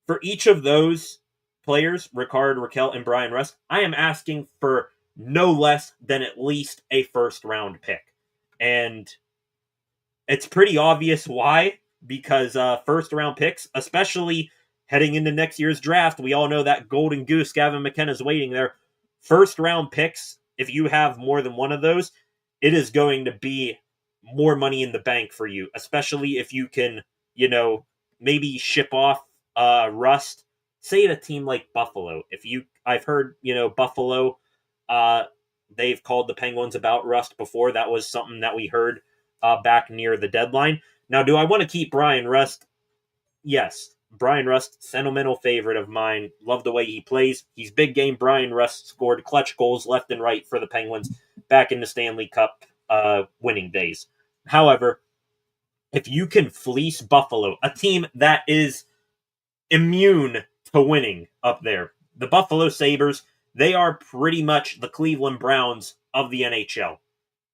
for each of those players, Ricard, Rakell, and Brian Rust, I am asking for no less than at least a first-round pick. And it's pretty obvious why, because first-round picks, especially heading into next year's draft, we all know that golden goose, Gavin McKenna's waiting there. First-round picks, if you have more than one of those, it is going to be more money in the bank for you, especially if you can, maybe ship off Rust, say at a team like Buffalo. I've heard, Buffalo, they've called the Penguins about Rust before. That was something that we heard back near the deadline. Now, do I want to keep Brian Rust? Yes. Brian Rust, sentimental favorite of mine. Love the way he plays. He's big game. Brian Rust scored clutch goals left and right for the Penguins back in the Stanley Cup winning days. However, if you can fleece Buffalo, a team that is immune to winning up there, the Buffalo Sabres, they are pretty much the Cleveland Browns of the NHL.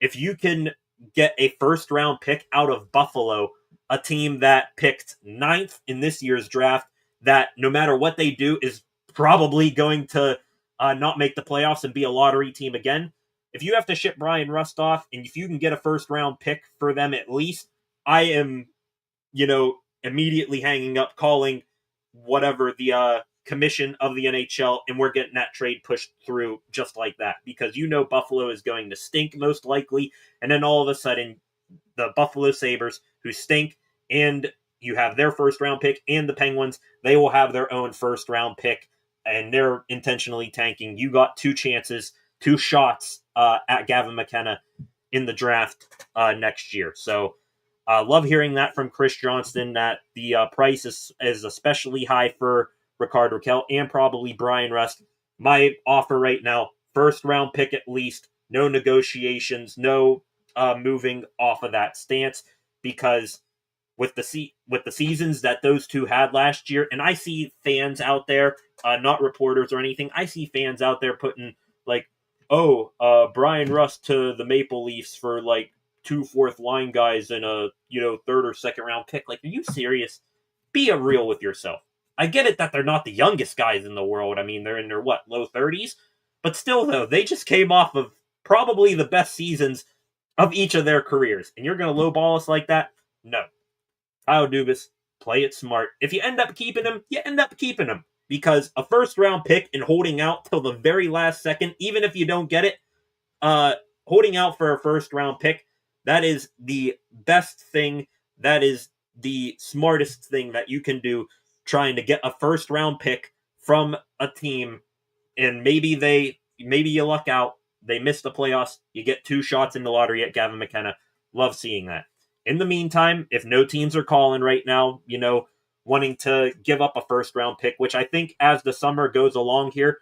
If you can get a first-round pick out of Buffalo, a team that picked 9th in this year's draft, that no matter what they do is probably going to not make the playoffs and be a lottery team again. If you have to ship Brian Rust off, and if you can get a first-round pick for them at least, I am, immediately hanging up, calling whatever the commission of the NHL, and we're getting that trade pushed through just like that, because Buffalo is going to stink most likely, and then all of a sudden the Buffalo Sabres, who stink, and you have their first round pick, and the Penguins, they will have their own first round pick, and they're intentionally tanking. You got two chances, two shots at Gavin McKenna in the draft next year. So love hearing that from Chris Johnston, that the price is especially high for Rust Rakell and probably Brian Rust. My offer right now, first round pick at least, no negotiations, no moving off of that stance, because with the seasons that those two had last year, and I see fans out there, not reporters or anything, I see fans out there putting like, Brian Rust to the Maple Leafs for like 2 fourth line guys and a third or second round pick. Like, are you serious? Be real with yourself. I get it that they're not the youngest guys in the world. I mean, they're in their, low 30s? But still, though, they just came off of probably the best seasons of each of their careers. And you're going to lowball us like that? No. Kyle Dubas, play it smart. If you end up keeping him, you end up keeping him. Because a first-round pick and holding out till the very last second, even if you don't get it, holding out for a first-round pick, that is the best thing. That is the smartest thing that you can do, trying to get a first-round pick from a team, and maybe you luck out, they miss the playoffs, you get 2 shots in the lottery at Gavin McKenna. Love seeing that. In the meantime, if no teams are calling right now, wanting to give up a first-round pick, which I think as the summer goes along here,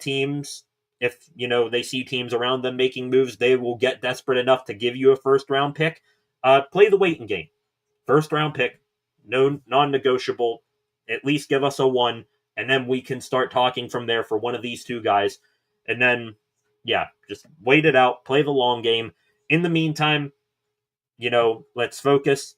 teams, if, they see teams around them making moves, they will get desperate enough to give you a first-round pick. Play the waiting game. First-round pick, no non-negotiable, at least give us a 1, and then we can start talking from there for one of these 2 guys. And then, just wait it out, play the long game. In the meantime, let's focus.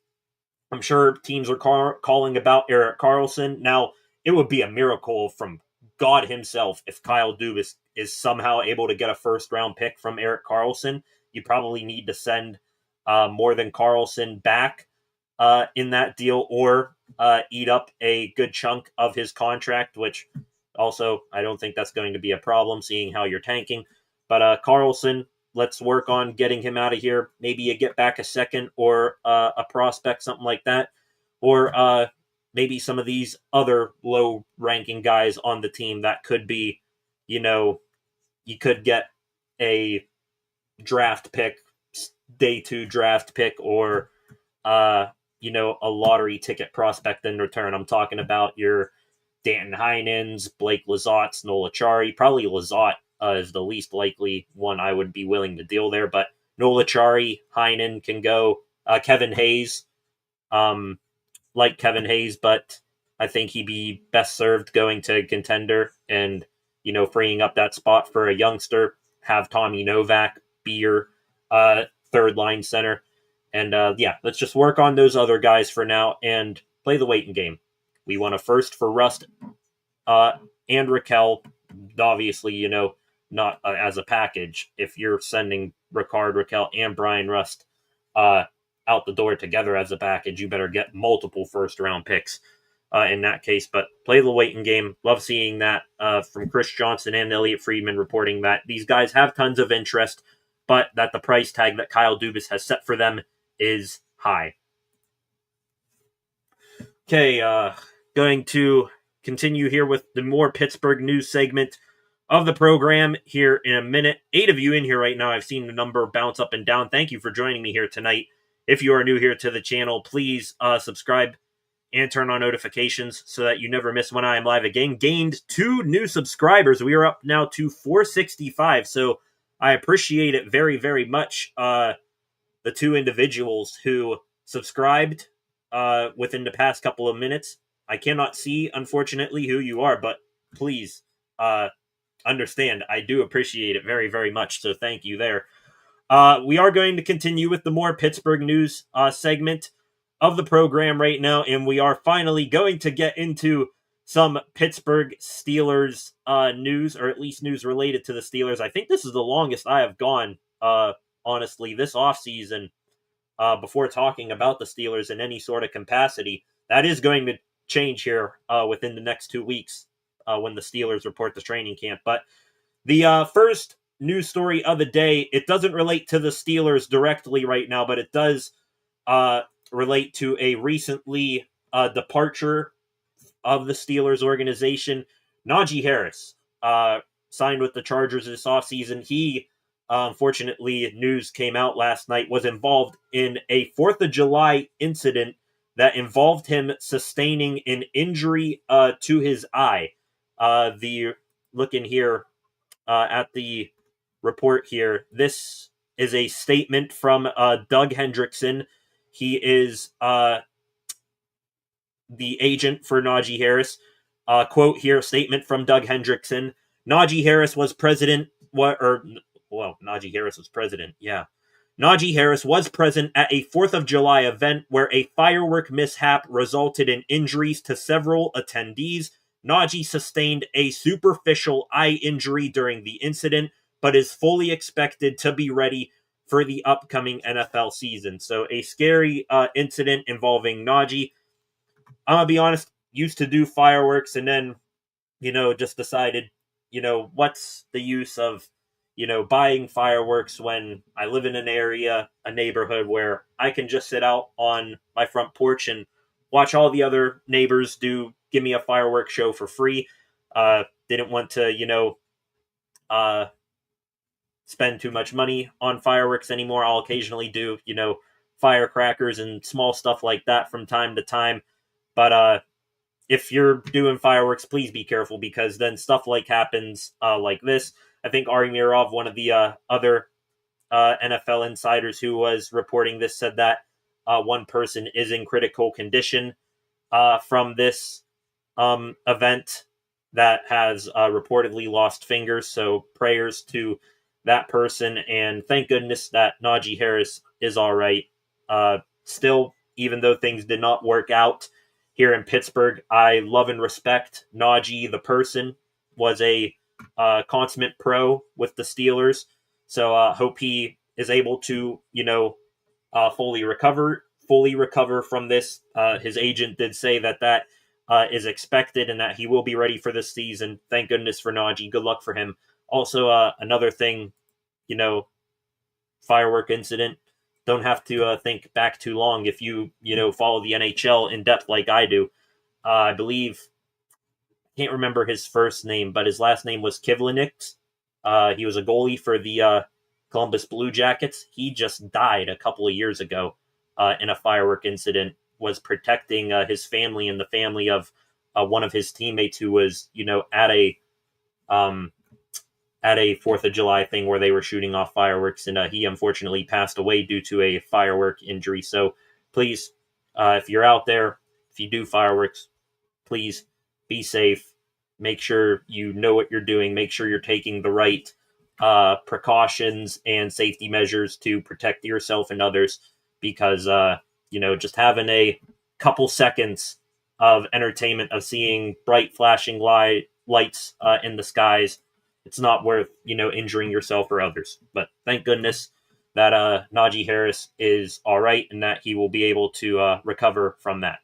I'm sure teams are calling about Erik Karlsson. Now, it would be a miracle from God himself if Kyle Dubas is somehow able to get a first-round pick from Erik Karlsson. You probably need to send more than Karlsson back in that deal, or eat up a good chunk of his contract, which also I don't think that's going to be a problem, seeing how you're tanking. But Karlsson, let's work on getting him out of here. Maybe you get back a second or a prospect, something like that. Or maybe some of these other low-ranking guys on the team that could be, you could get a draft pick, day 2 draft pick, or, a lottery ticket prospect in return. I'm talking about your Danton Heinens, Blake Lizotte, Noel Acciari. Probably Lizotte is the least likely one I would be willing to deal there, but Noel Acciari, Heinen can go. Kevin Hayes, like Kevin Hayes, but I think he'd be best served going to contender and, freeing up that spot for a youngster. Have Tommy Novak be your third-line center. And, let's just work on those other guys for now and play the waiting game. We want a first for Rust and Rakell. Obviously, not as a package. If you're sending Rickard Rakell and Brian Rust out the door together as a package, you better get multiple first-round picks in that case. But play the waiting game. Love seeing that from Chris Johnson and Elliot Friedman reporting that these guys have tons of interest, but that the price tag that Kyle Dubas has set for them is high. Okay, going to continue here with the more Pittsburgh news segment of the program here in a minute. 8 of you in here right now. I've seen the number bounce up and down. Thank you for joining me here tonight. If you are new here to the channel, please subscribe and turn on notifications so that you never miss when I am live again. Gained 2 new subscribers. We are up now to 465, so I appreciate it very, very much. The 2 individuals who subscribed within the past couple of minutes. I cannot see, unfortunately, who you are, but please understand, I do appreciate it very, very much, so thank you there. We are going to continue with the more Pittsburgh news segment of the program right now, and we are finally going to get into some Pittsburgh Steelers news, or at least news related to the Steelers. I think this is the longest I have gone, honestly, this offseason before talking about the Steelers in any sort of capacity. That is going to change here within the next 2 weeks when the Steelers report the training camp. But the first news story of the day, it doesn't relate to the Steelers directly right now, but it does relate to a recently departure of the Steelers organization. Najee Harris signed with the Chargers this offseason. He, unfortunately, news came out last night, was involved in a 4th of July incident that involved him sustaining an injury to his eye. Looking here at the report here, this is a statement from Doug Hendrickson. He is the agent for Najee Harris. Quote here, statement from Doug Hendrickson. Najee Harris was president. Najee Harris was president. Yeah. Najee Harris was present at a 4th of July event where a firework mishap resulted in injuries to several attendees. Najee sustained a superficial eye injury during the incident, but is fully expected to be ready for the upcoming NFL season. So a scary incident involving Najee. I'm going to be honest, used to do fireworks and then, just decided, what's the use of, buying fireworks when I live in an area, a neighborhood where I can just sit out on my front porch and watch all the other neighbors give me a fireworks show for free. Didn't want to, uh, spend too much money on fireworks anymore. I'll occasionally do, firecrackers and small stuff like that from time to time. But if you're doing fireworks, please be careful because then stuff happens like this. I think Ari Mirov, one of the other NFL insiders who was reporting this, said that one person is in critical condition from this event that has reportedly lost fingers. So prayers to that person, and thank goodness that Najee Harris is all right. Still, even though things did not work out here in Pittsburgh, I love and respect Najee the person. Was a consummate pro with the Steelers, so hope he is able to fully recover from this. His agent did say that is expected and that he will be ready for this season. Thank goodness for Najee. Good luck for him. Also, another thing, firework incident. Don't have to think back too long if you follow the NHL in depth like I do. I believe, can't remember his first name, but his last name was Kivlenieks. He was a goalie for the Columbus Blue Jackets. He just died a couple of years ago in a firework incident. Was protecting his family and the family of one of his teammates who was, at a 4th of July thing where they were shooting off fireworks, and he unfortunately passed away due to a firework injury. So please, if you're out there, if you do fireworks, please be safe. Make sure you know what you're doing. Make sure you're taking the right precautions and safety measures to protect yourself and others, because, just having a couple seconds of entertainment of seeing bright flashing lights in the skies, it's not worth, injuring yourself or others. But thank goodness that Najee Harris is all right and that he will be able to recover from that.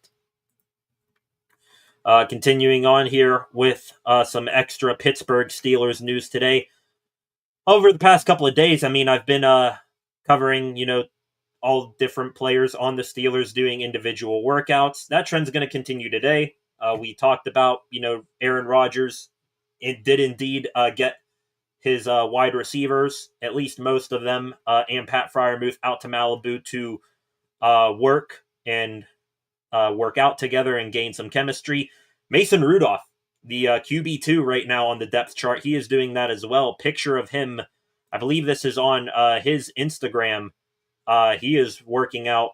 Continuing on here with some extra Pittsburgh Steelers news today. Over the past couple of days, I've been covering, all different players on the Steelers doing individual workouts. That trend's going to continue today. We talked about, Aaron Rodgers. It did indeed get his wide receivers, at least most of them, and Pat Freiermuth out to Malibu to work out together and gain some chemistry. Mason Rudolph, the QB2 right now on the depth chart, he is doing that as well. Picture of him, I believe this is on his Instagram. He is working out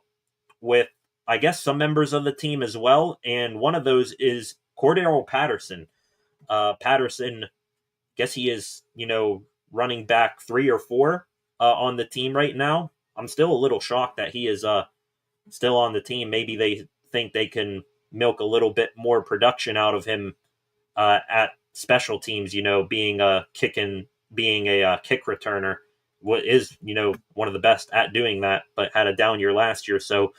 with, I guess, some members of the team as well, and one of those is Cordero Patterson. Patterson, guess he is, running back 3 or 4 on the team right now. I'm still a little shocked that he is still on the team. Maybe they think they can milk a little bit more production out of him at special teams, being a kick returner. What is, one of the best at doing that, but had a down year last year. So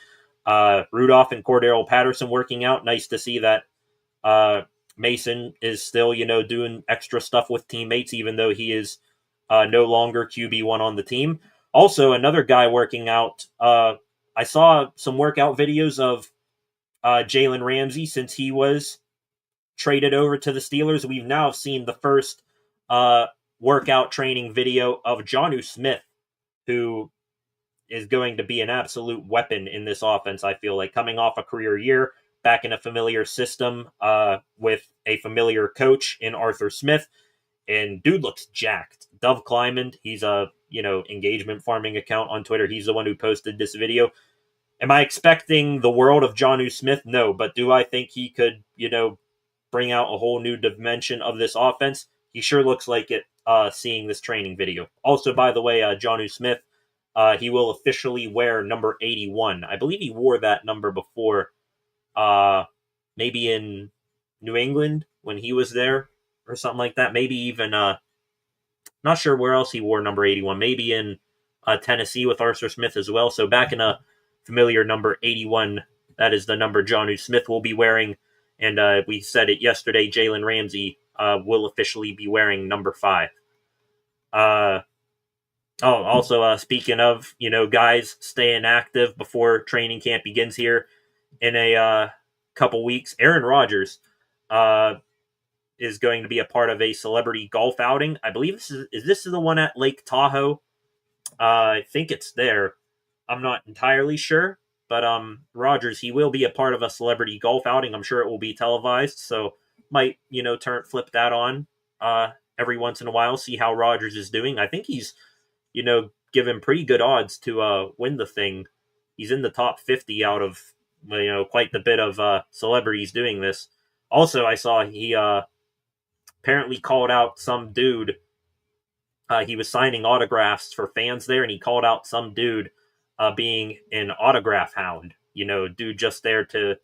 Rudolph and Cordero Patterson working out. Nice to see that Mason is still, doing extra stuff with teammates, even though he is no longer QB1 on the team. Also, another guy working out. I saw some workout videos of Jalen Ramsey since he was traded over to the Steelers. We've now seen the first workout training video of Jonnu Smith, who is going to be an absolute weapon in this offense, I feel like, coming off a career year, back in a familiar system with a familiar coach in Arthur Smith, and dude looks jacked. Dove Kleiman, he's a engagement farming account on Twitter. He's the one who posted this video. Am I expecting the world of Jonnu Smith? No, but do I think he could, bring out a whole new dimension of this offense? He sure looks like it, seeing this training video. Also, by the way, Jonnu Smith, he will officially wear number 81. I believe he wore that number before, maybe in New England when he was there or something like that. Maybe even, not sure where else he wore number 81. Maybe in Tennessee with Arthur Smith as well. So back in a familiar number 81, that is the number Jonnu Smith will be wearing. And we said it yesterday, Jalen Ramsey will officially be wearing number 5. Also, speaking of, guys staying active before training camp begins here in a couple weeks, Aaron Rodgers is going to be a part of a celebrity golf outing. I believe this is the one at Lake Tahoe. I think it's there. I'm not entirely sure, but Rodgers, he will be a part of a celebrity golf outing. I'm sure it will be televised, so might flip that on every once in a while, see how Rodgers is doing. I think he's given pretty good odds to win the thing. He's in the top 50 out of quite the bit of celebrities doing this. Also, I saw he apparently called out some dude. He was signing autographs for fans there, and he called out some dude being an autograph hound. Dude just there to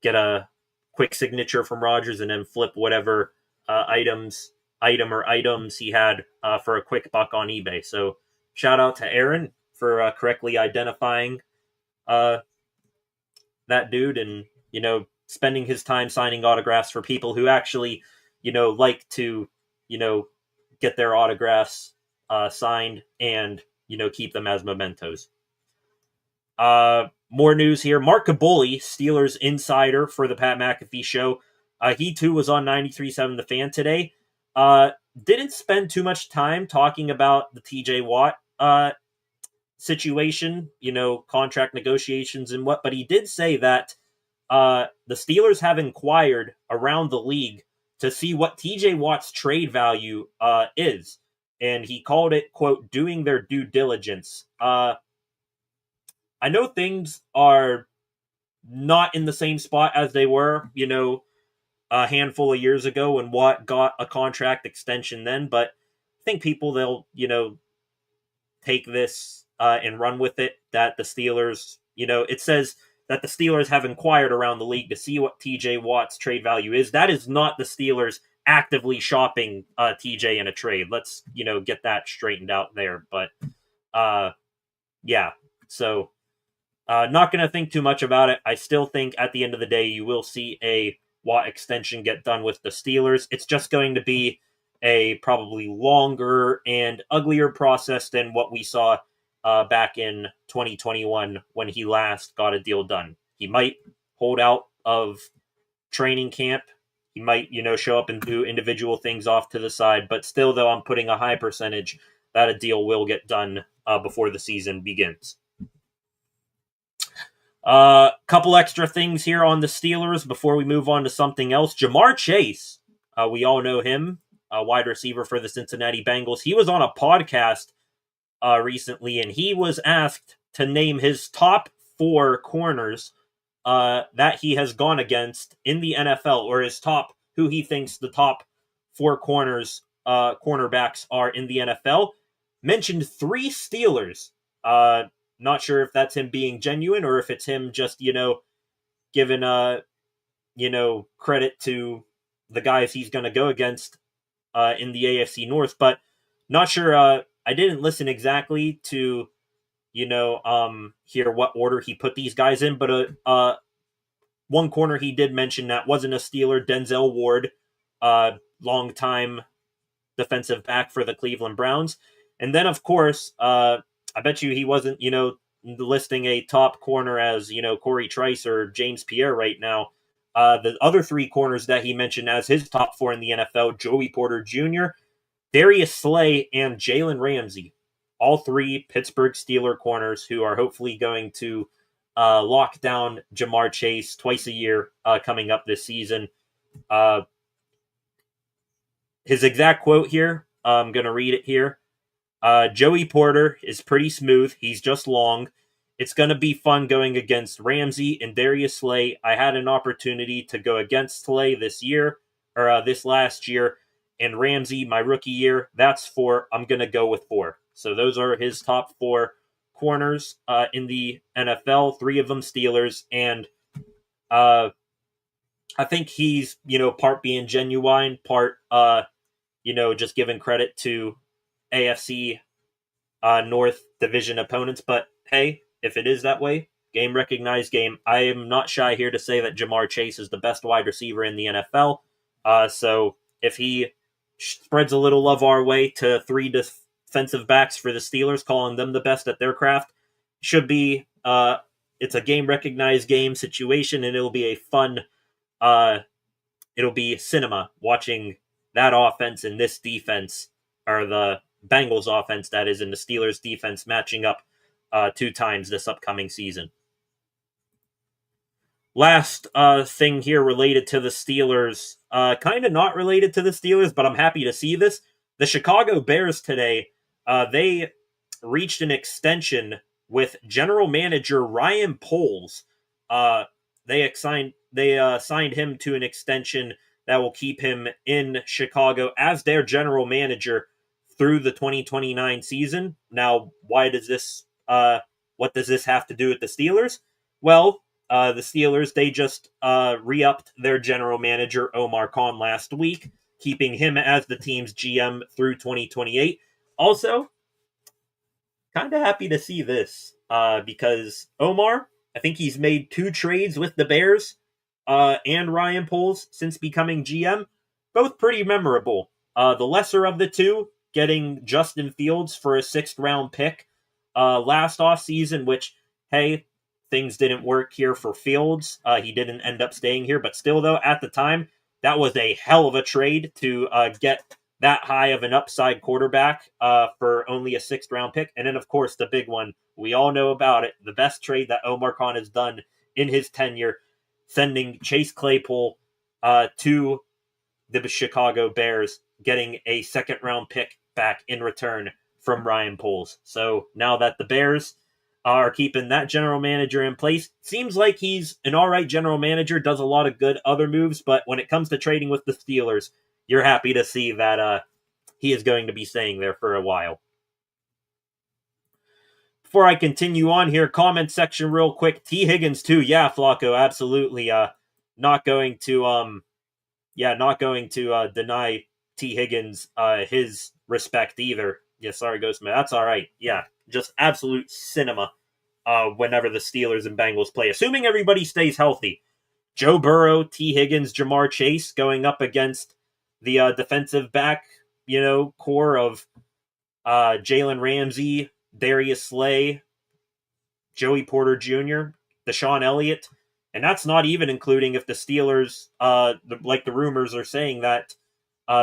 get a quick signature from Rodgers and then flip whatever items he had for a quick buck on eBay. So shout out to Aaron for correctly identifying that dude and, spending his time signing autographs for people who actually, like to, get their autographs signed and, keep them as mementos. More news here. Mark Kabuli, Steelers insider for the Pat McAfee show. He too was on 93.7 The Fan today. Didn't spend too much time talking about the TJ Watt situation, contract negotiations and what, but he did say that the Steelers have inquired around the league to see what TJ Watt's trade value is. And he called it, quote, doing their due diligence. I know things are not in the same spot as they were, a handful of years ago when Watt got a contract extension then, but I think they'll, take this and run with it, that the Steelers, it says that the Steelers have inquired around the league to see what TJ Watt's trade value is. That is not the Steelers actively shopping TJ in a trade. Let's, get that straightened out there. But, yeah, so not going to think too much about it. I still think at the end of the day, you will see a Watt extension get done with the Steelers. It's just going to be a probably longer and uglier process than what we saw back in 2021 when he last got a deal done. He might hold out of training camp. He might, show up and do individual things off to the side. But still, though, I'm putting a high percentage that a deal will get done before the season begins. Couple extra things here on the Steelers before we move on to something else. Jamar Chase, we all know him, a wide receiver for the Cincinnati Bengals. He was on a podcast recently, and he was asked to name his top 4 corners that he has gone against in the NFL, or who he thinks the top 4 cornerbacks are in the NFL. Mentioned 3 Steelers. Not sure if that's him being genuine or if it's him just, giving, credit to the guys he's going to go against in the AFC North. But not sure. I didn't listen exactly to, hear what order he put these guys in. But one corner he did mention that wasn't a Steeler, Denzel Ward, longtime defensive back for the Cleveland Browns. And then, of course, I bet you he wasn't, listing a top corner as, Corey Trice or James Pierre right now. The other 3 corners that he mentioned as his top 4 in the NFL, Joey Porter Jr., Darius Slay, and Jalen Ramsey. All 3 Pittsburgh Steeler corners who are hopefully going to lock down Jamar Chase twice a year coming up this season. His exact quote here, I'm going to read it here. Joey Porter is pretty smooth. He's just long. It's going to be fun going against Ramsey and Darius Slay. I had an opportunity to go against Slay this last year, and Ramsey, my rookie year. That's 4. I'm going to go with 4. So those are his top 4 corners in the NFL, 3 of them Steelers, and I think he's, part being genuine, part, just giving credit to AFC North Division opponents. But hey, if it is that way, game recognized game. I am not shy here to say that Jamar Chase is the best wide receiver in the NFL. So if he spreads a little love our way to 3 defensive backs for the Steelers, calling them the best at their craft, should be it's a game recognized game situation, and it'll be a fun it'll be cinema watching that offense and this defense, or the Bengals offense that is, in the Steelers defense matching up 2 times this upcoming season. Last thing here related to the Steelers, kind of not related to the Steelers, but I'm happy to see this. The Chicago Bears today, they reached an extension with general manager Ryan Poles. They signed him to an extension that will keep him in Chicago as their general manager through the 2029 season. Now, what does this have to do with the Steelers? Well, the Steelers, they just re-upped their general manager, Omar Khan, last week, keeping him as the team's GM through 2028. Also, kind of happy to see this because Omar, I think he's made 2 trades with the Bears and Ryan Poles since becoming GM. Both pretty memorable. The lesser of the 2, getting Justin Fields for a 6th-round pick last offseason, which, hey, things didn't work here for Fields. He didn't end up staying here, but still, though, at the time, that was a hell of a trade to get that high of an upside quarterback for only a 6th-round pick. And then, of course, the big one, we all know about it, the best trade that Omar Khan has done in his tenure, sending Chase Claypool to the Chicago Bears, getting a 2nd-round pick back in return from Ryan Poles. So now that the Bears are keeping that general manager in place, seems like he's an all right general manager, does a lot of good other moves, but when it comes to trading with the Steelers, you're happy to see that he is going to be staying there for a while. Before I continue on here, comment section real quick. T. Higgins too. Yeah, Flacco, absolutely. Not going to deny T. Higgins his respect either. Yeah, sorry, Ghostman. That's all right. Yeah, just absolute cinema whenever the Steelers and Bengals play. Assuming everybody stays healthy. Joe Burrow, T. Higgins, Jamar Chase going up against the defensive back, core of Jalen Ramsey, Darius Slay, Joey Porter Jr., Deshaun Elliott, and that's not even including if the Steelers, like the rumors are saying, that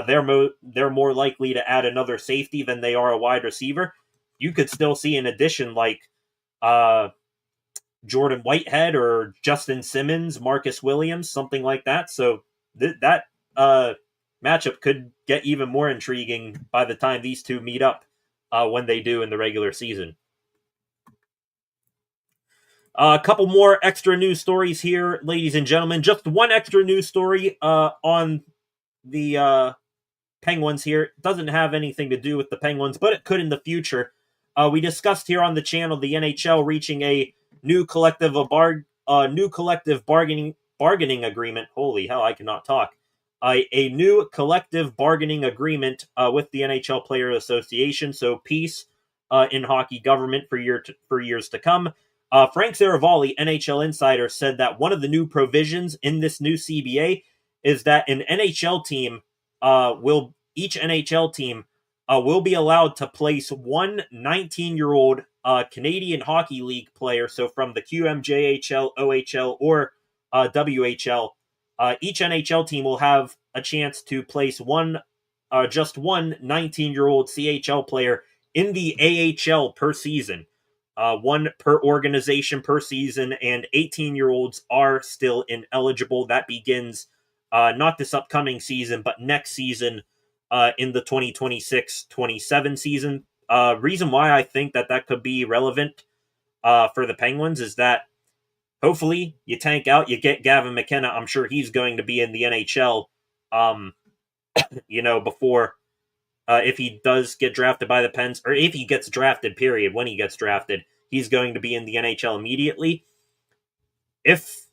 they're more likely to add another safety than they are a wide receiver. You could still see an addition like Jordan Whitehead or Justin Simmons, Marcus Williams, something like that. So that matchup could get even more intriguing by the time these two meet up when they do in the regular season. A couple more extra news stories here, ladies and gentlemen. Just one extra news story on the Penguins here. It doesn't have anything to do with the Penguins, but it could in the future. We discussed here on the channel the NHL reaching a new collective bargaining agreement. Holy hell, I cannot talk. A new collective bargaining agreement with the NHL Player Association. So peace in hockey government for years to come. Frank Saravalli, NHL insider, said that one of the new provisions in this new CBA is that each NHL team will be allowed to place one 19-year-old Canadian Hockey League player, so from the QMJHL, OHL, or WHL. Each NHL team will have a chance to place just one 19-year-old CHL player in the AHL per season. One per organization per season, and 18-year-olds are still ineligible. That begins not this upcoming season, but next season in the 2026-27 season. Reason why I think that could be relevant for the Penguins is that hopefully you tank out, you get Gavin McKenna. I'm sure he's going to be in the NHL, before if he does get drafted by the Pens, or if he gets drafted, period, when he gets drafted, he's going to be in the NHL immediately. If,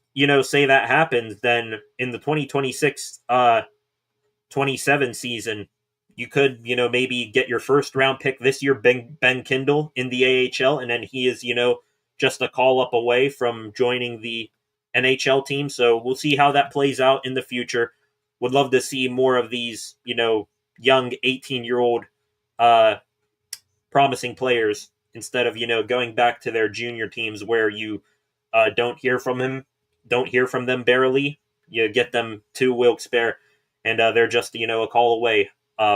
say that happens, then in the 2026 27 season, you could, maybe get your first round pick this year, Ben Kindle, in the AHL, and then he is, just a call up away from joining the NHL team. So we'll see how that plays out in the future. Would love to see more of these, young 18-year-old promising players instead of, going back to their junior teams where you don't hear from them barely. You get them to Wilkes-Barre, and they're just, a call away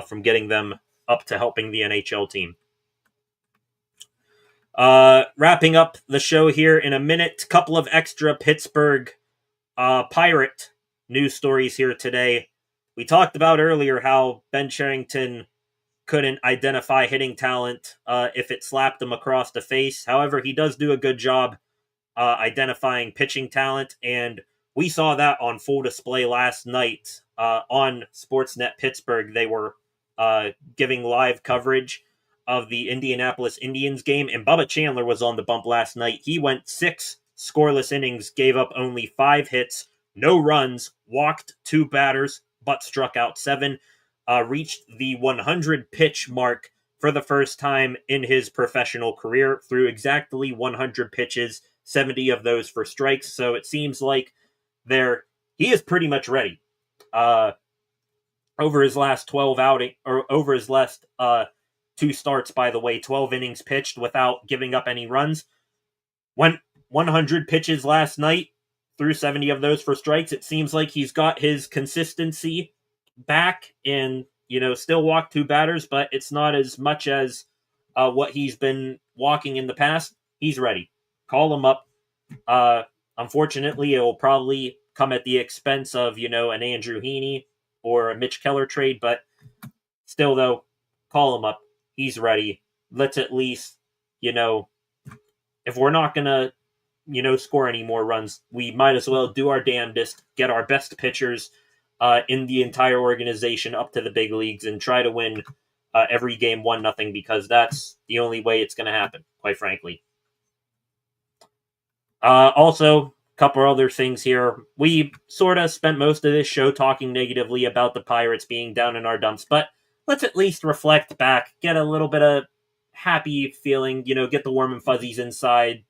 from getting them up to helping the NHL team. Wrapping up the show here in a minute, couple of extra Pittsburgh Pirate news stories here today. We talked about earlier how Ben Cherington couldn't identify hitting talent if it slapped him across the face. However, he does do a good job identifying pitching talent, and we saw that on full display last night on Sportsnet Pittsburgh. They were giving live coverage of the Indianapolis Indians game, and Bubba Chandler was on the bump last night. He went 6 scoreless innings, gave up only 5 hits, no runs, walked 2 batters, but struck out 7, reached the 100 pitch mark for the first time in his professional career, threw exactly 100 pitches, 70 of those for strikes. So it seems like he is pretty much ready. Over his last 2 starts, by the way, 12 innings pitched without giving up any runs. Went 100 pitches last night, threw 70 of those for strikes. It seems like he's got his consistency back and, still walked 2 batters, but it's not as much as what he's been walking in the past. He's ready. Call him up. Unfortunately, it will probably come at the expense of, an Andrew Heaney or a Mitch Keller trade, but still, though, call him up. He's ready. Let's at least, if we're not going to, score any more runs, we might as well do our damnedest, get our best pitchers in the entire organization up to the big leagues and try to win every game 1-0, because that's the only way it's going to happen, quite frankly. Also, a couple other things here. We sort of spent most of this show talking negatively about the Pirates being down in our dumps, but let's at least reflect back, get a little bit of happy feeling, get the warm and fuzzies inside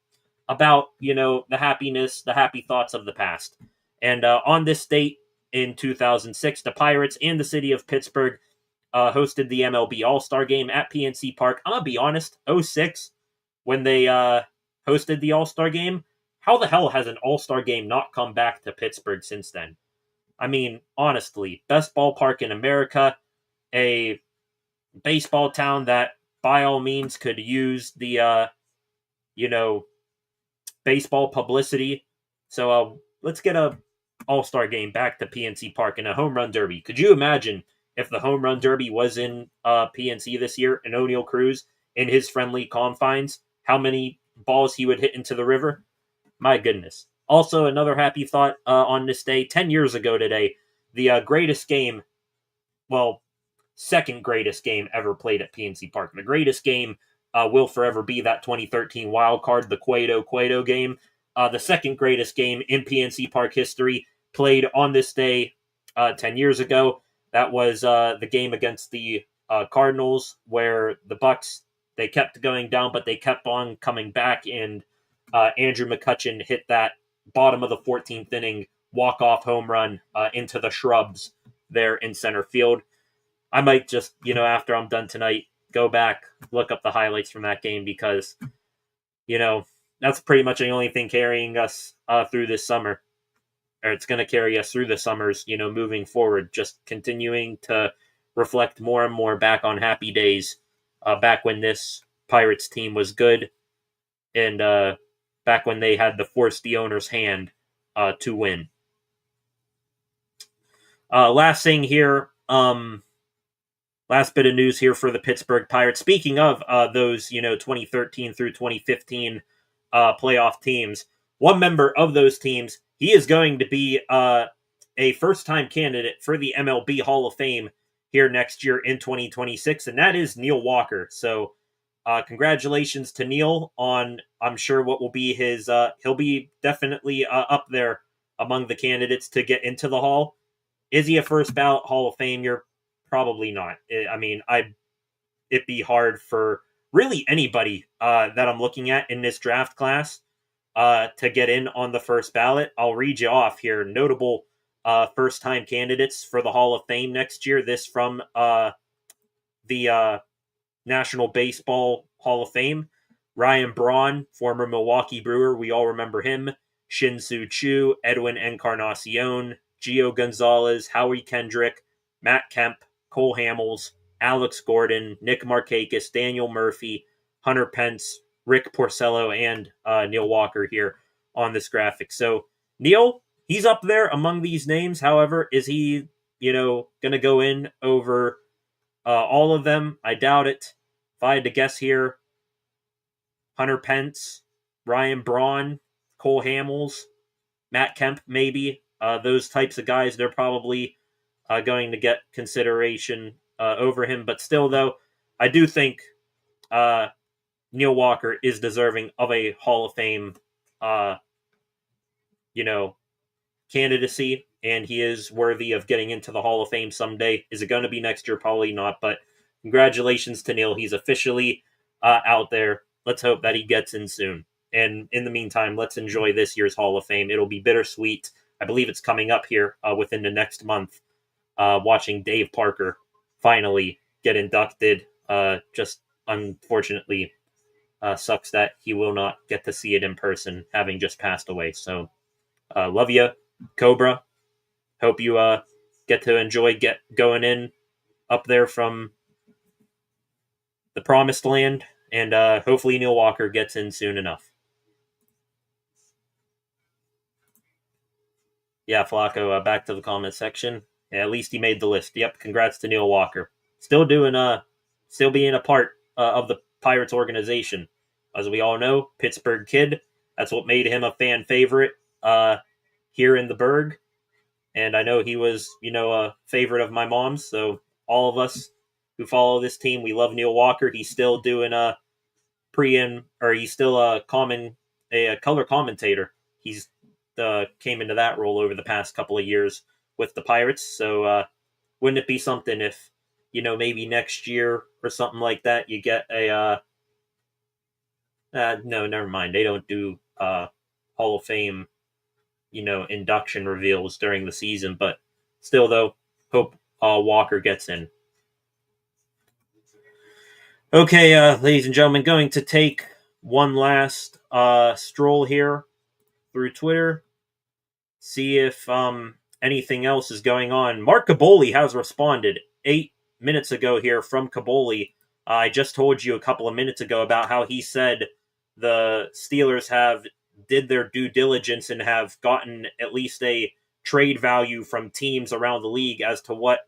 about, the happiness, the happy thoughts of the past. And on this date in 2006, the Pirates and the city of Pittsburgh hosted the MLB All-Star Game at PNC Park. I'm going to be honest, 06, when they hosted the All-Star Game, how the hell has an All-Star Game not come back to Pittsburgh since then? I mean, honestly, best ballpark in America, a baseball town that by all means could use the, baseball publicity. So let's get a All-Star Game back to PNC Park and a home run derby. Could you imagine if the home run derby was in PNC this year and Oneil Cruz in his friendly confines, how many balls he would hit into the river? My goodness. Also, another happy thought on this day, 10 years ago today, the greatest game, second greatest game ever played at PNC Park. The greatest game will forever be that 2013 wild card, the Cueto game. The second greatest game in PNC Park history played on this day 10 years ago. That was the game against the Cardinals, where the Bucks, they kept going down, but they kept on coming back, and Andrew McCutchen hit that bottom of the 14th inning walk-off home run into the shrubs there in center field. I might just, after I'm done tonight, go back, look up the highlights from that game, because, that's pretty much the only thing carrying us through this summer. Or it's going to carry us through the summers, moving forward. Just continuing to reflect more and more back on happy days, back when this Pirates team was good, and back when they had to force the owner's hand to win. Last thing here, last bit of news here for the Pittsburgh Pirates. Speaking of those, 2013 through 2015 playoff teams, one member of those teams, he is going to be a first-time candidate for the MLB Hall of Fame here next year in 2026, and that is Neil Walker. So congratulations to Neil on, I'm sure, what will be his. He'll be definitely up there among the candidates to get into the Hall. Is he a first ballot Hall of Fame? You're probably not. I mean, it'd be hard for really anybody that I'm looking at in this draft class to get in on the first ballot. I'll read you off here. Notable first time candidates for the Hall of Fame next year. This from the National Baseball Hall of Fame. Ryan Braun, former Milwaukee Brewer. We all remember him. Shin-Soo Choo, Edwin Encarnacion, Gio Gonzalez, Howie Kendrick, Matt Kemp, Cole Hamels, Alex Gordon, Nick Markakis, Daniel Murphy, Hunter Pence, Rick Porcello, and Neil Walker here on this graphic. So Neil, he's up there among these names. However, is he, going to go in over all of them? I doubt it. If I had to guess here, Hunter Pence, Ryan Braun, Cole Hamels, Matt Kemp, maybe. Those types of guys, they're probably going to get consideration over him. But still, though, I do think Neil Walker is deserving of a Hall of Fame, candidacy, and he is worthy of getting into the Hall of Fame someday. Is it going to be next year? Probably not, but congratulations to Neil. He's officially out there. Let's hope that he gets in soon. And in the meantime, let's enjoy this year's Hall of Fame. It'll be bittersweet. I believe it's coming up here within the next month. Watching Dave Parker finally get inducted. Just unfortunately sucks that he will not get to see it in person, having just passed away. So love you, Cobra. Hope you get to enjoy going in up there from the promised land, and hopefully Neil Walker gets in soon enough. Yeah, Flacco, back to the comment section. Yeah, at least he made the list. Yep, congrats to Neil Walker. Still being a part of the Pirates organization. As we all know, Pittsburgh kid. That's what made him a fan favorite here in the Berg. And I know he was, a favorite of my mom's. So all of us who follow this team, we love Neil Walker. He's still doing he's still a color commentator. He's came into that role over the past couple of years with the Pirates. So wouldn't it be something if, maybe next year or something like that, you get a no, never mind. They don't do Hall of Fame, induction reveals during the season, but still, though, hope Walker gets in. Okay, ladies and gentlemen, going to take one last stroll here through Twitter, see if anything else is going on. Mark Caboli has responded 8 minutes ago here from Caboli. I just told you a couple of minutes ago about how he said the Steelers have did their due diligence and have gotten at least a trade value from teams around the league as to what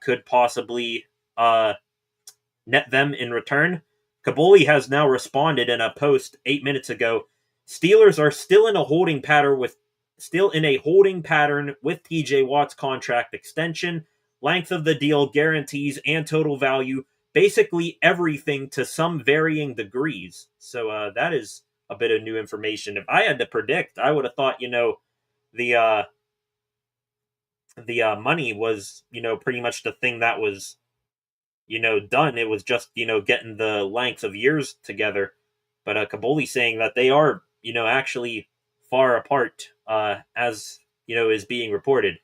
could possibly net them in return. Caboli has now responded in a post 8 minutes ago. Steelers are still in a holding pattern with TJ Watt's contract extension, length of the deal, guarantees, and total value. Basically everything to some varying degrees. So that is a bit of new information. If I had to predict, I would have thought, the money was, pretty much the thing that was, done. It was just, getting the length of years together. But Caboli saying that they are, actually far apart, as, is being reported.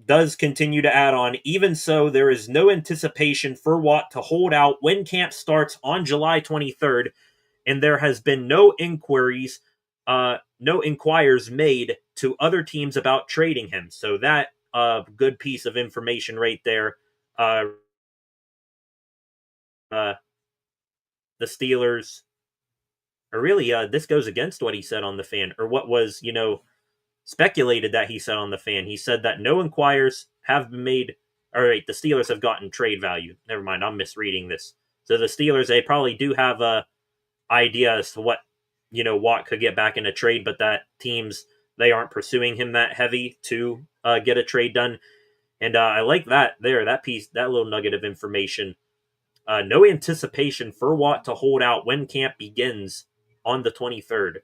Does continue to add on. Even so, there is no anticipation for Watt to hold out when camp starts on July 23rd, and there has been no inquiries made to other teams about trading him. So that good piece of information right there. The Steelers, or really, this goes against what he said on the Fan, or what was, speculated that he said on the Fan. He said that no inquiries have been made. All right, the Steelers have gotten trade value. Never mind, I'm misreading this. So the Steelers, they probably do have a idea as to what, Watt could get back in a trade, but that teams, they aren't pursuing him that heavy to get a trade done. And I like that piece, that little nugget of information. No anticipation for Watt to hold out when camp begins on the 23rd.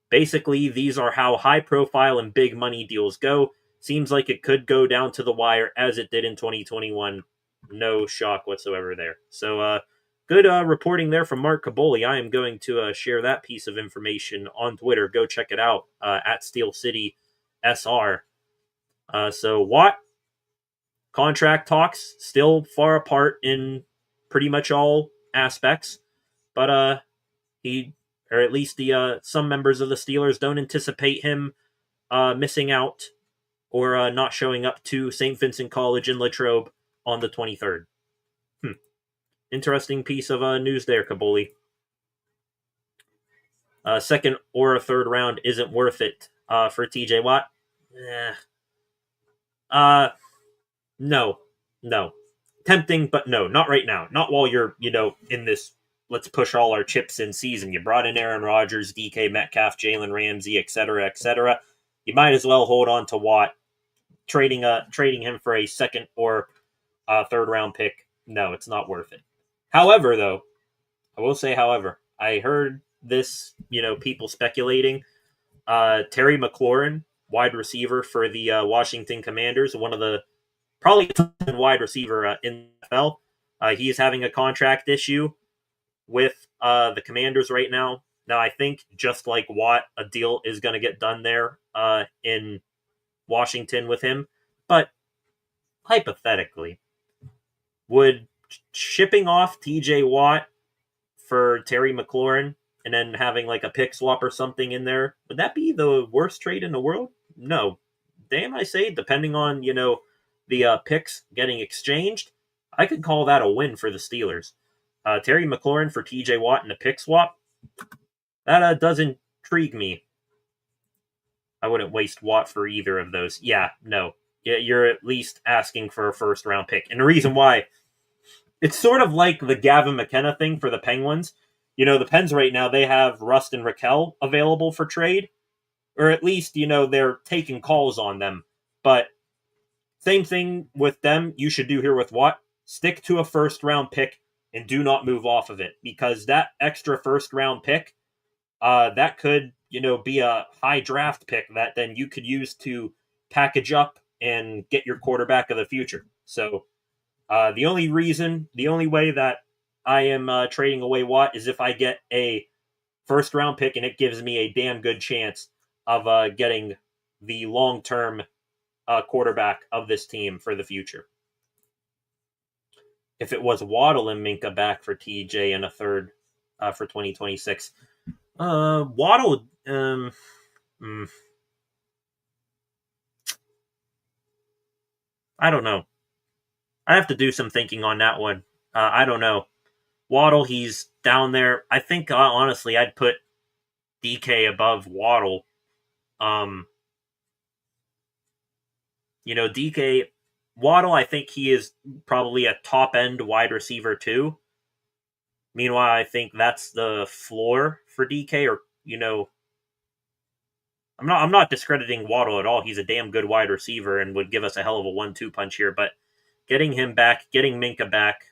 Basically, these are how high profile and big money deals go. Seems like it could go down to the wire as it did in 2021. No shock whatsoever there. So, good reporting there from Mark Caboli. I am going to share that piece of information on Twitter. Go check it out at Steel City SR. So, Watt contract talks still far apart in pretty much all aspects, but he, or at least the some members of the Steelers, don't anticipate him missing out or not showing up to St. Vincent College in Latrobe on the 23rd. Interesting piece of news there, Kaboli. Second or a third round isn't worth it for TJ Watt. No. Tempting, but no, not right now. Not while you're, in this let's push all our chips in season. You brought in Aaron Rodgers, DK Metcalf, Jalen Ramsey, etc., etc. You might as well hold on to Watt. Trading him for a second or third round pick, no, it's not worth it. However, though, I will say, I heard this, people speculating. Terry McLaurin, wide receiver for the Washington Commanders, one of the probably top wide receiver in the NFL. He is having a contract issue with the Commanders right now. Now, I think just like Watt, a deal is going to get done there in Washington with him. But hypothetically, would shipping off TJ Watt for Terry McLaurin and then having like a pick swap or something in there, would that be the worst trade in the world? No. Damn, I say, depending on, the picks getting exchanged, I could call that a win for the Steelers. Terry McLaurin for TJ Watt and a pick swap, that does intrigue me. I wouldn't waste Watt for either of those. Yeah, no. You're at least asking for a first round pick. And the reason why, it's sort of like the Gavin McKenna thing for the Penguins. The Pens right now, they have Rust and Rakell available for trade. Or at least, they're taking calls on them. But same thing with them, you should do here with Watt. Stick to a first round pick and do not move off of it. Because that extra first round pick, that could, be a high draft pick that then you could use to package up and get your quarterback of the future. So the only way that I am trading away Watt is if I get a first round pick and it gives me a damn good chance of getting the long-term quarterback of this team for the future. If it was Waddle and Minka back for TJ and a third for 2026, Waddle, I don't know. I have to do some thinking on that one. I don't know. Waddle, he's down there. I think, honestly, I'd put DK above Waddle. DK, Waddle, I think he is probably a top-end wide receiver, too. Meanwhile, I think that's the floor for DK, or, I'm not discrediting Waddle at all. He's a damn good wide receiver and would give us a hell of a 1-2 punch here, but getting him back, getting Minka back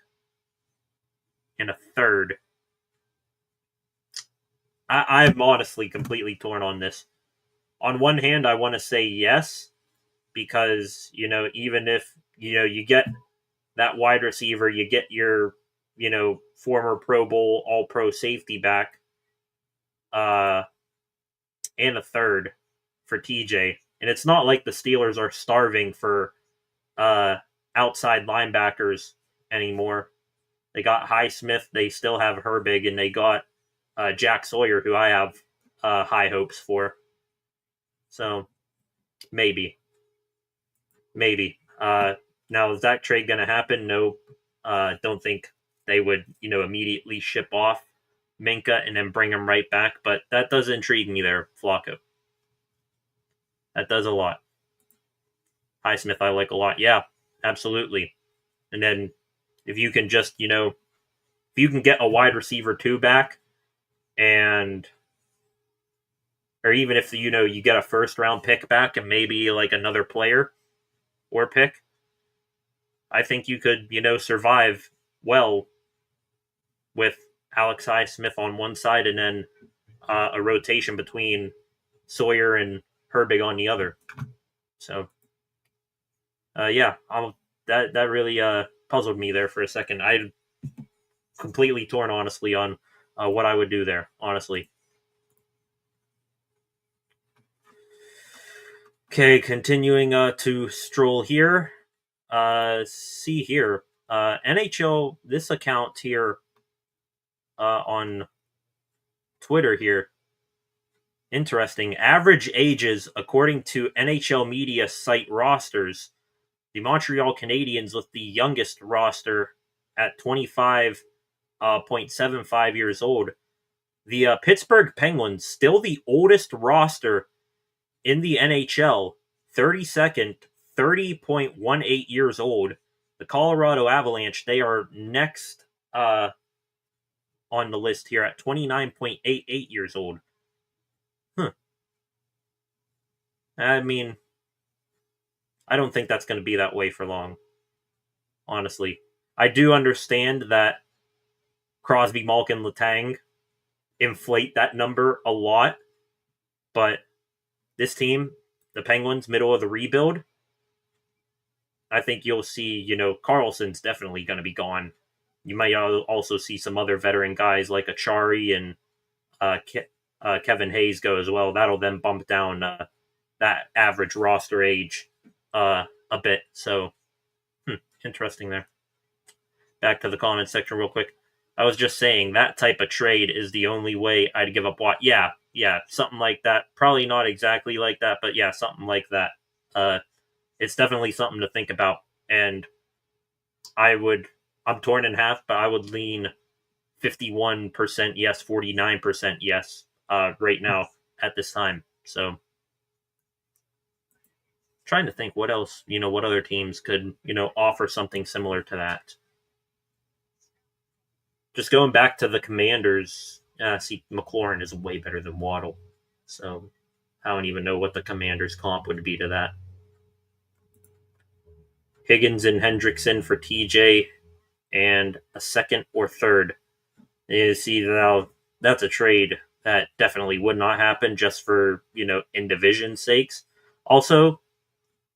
in a third, I'm honestly completely torn on this. On one hand, I want to say yes, because, even if, you get that wide receiver, you get your, former Pro Bowl All-Pro safety back, and a third for TJ. And it's not like the Steelers are starving for outside linebackers anymore. They got Highsmith, they still have Herbig, and they got Jack Sawyer, who I have high hopes for. So, maybe. Now, is that trade going to happen? No. Don't think they would, immediately ship off Minka and then bring him right back. But that does intrigue me there, Flacco. That does a lot. Highsmith I like a lot. Yeah, absolutely. And then if you can just, if you can get a wide receiver 2 back, and or even if, you get a first round pick back and maybe like another player or pick, I think you could, survive well with Alex Highsmith on one side and then a rotation between Sawyer and Herbig on the other. So, that really puzzled me there for a second. I completely torn, honestly, on what I would do there, honestly. Okay, continuing to stroll here. See here. NHL, this account here on Twitter here. Interesting. Average ages, according to NHL media site rosters, the Montreal Canadiens with the youngest roster at 25.75 years old. The Pittsburgh Penguins, still the oldest roster in the NHL, 32nd, 30.18 years old. The Colorado Avalanche, they are next on the list here at 29.88 years old. I mean, I don't think that's going to be that way for long, honestly. I do understand that Crosby, Malkin, Letang inflate that number a lot, but this team, the Penguins, middle of the rebuild, I think you'll see, Carlson's definitely going to be gone. You might also see some other veteran guys like Achari and Kevin Hayes go as well. That'll then bump down that average roster age a bit. So, interesting there. Back to the comment section real quick. I was just saying that type of trade is the only way I'd give up Watt. Yeah, something like that. Probably not exactly like that, but yeah, something like that. It's definitely something to think about. And I'm torn in half, but I would lean 51% yes, 49% yes right now at this time. So, trying to think what else, what other teams could, offer something similar to that. Just going back to the Commanders, see, McLaurin is way better than Waddle. So, I don't even know what the Commanders' comp would be to that. Higgins and Hendrickson for TJ and a second or third. You see, now that's a trade that definitely would not happen just for, in division sakes. Also,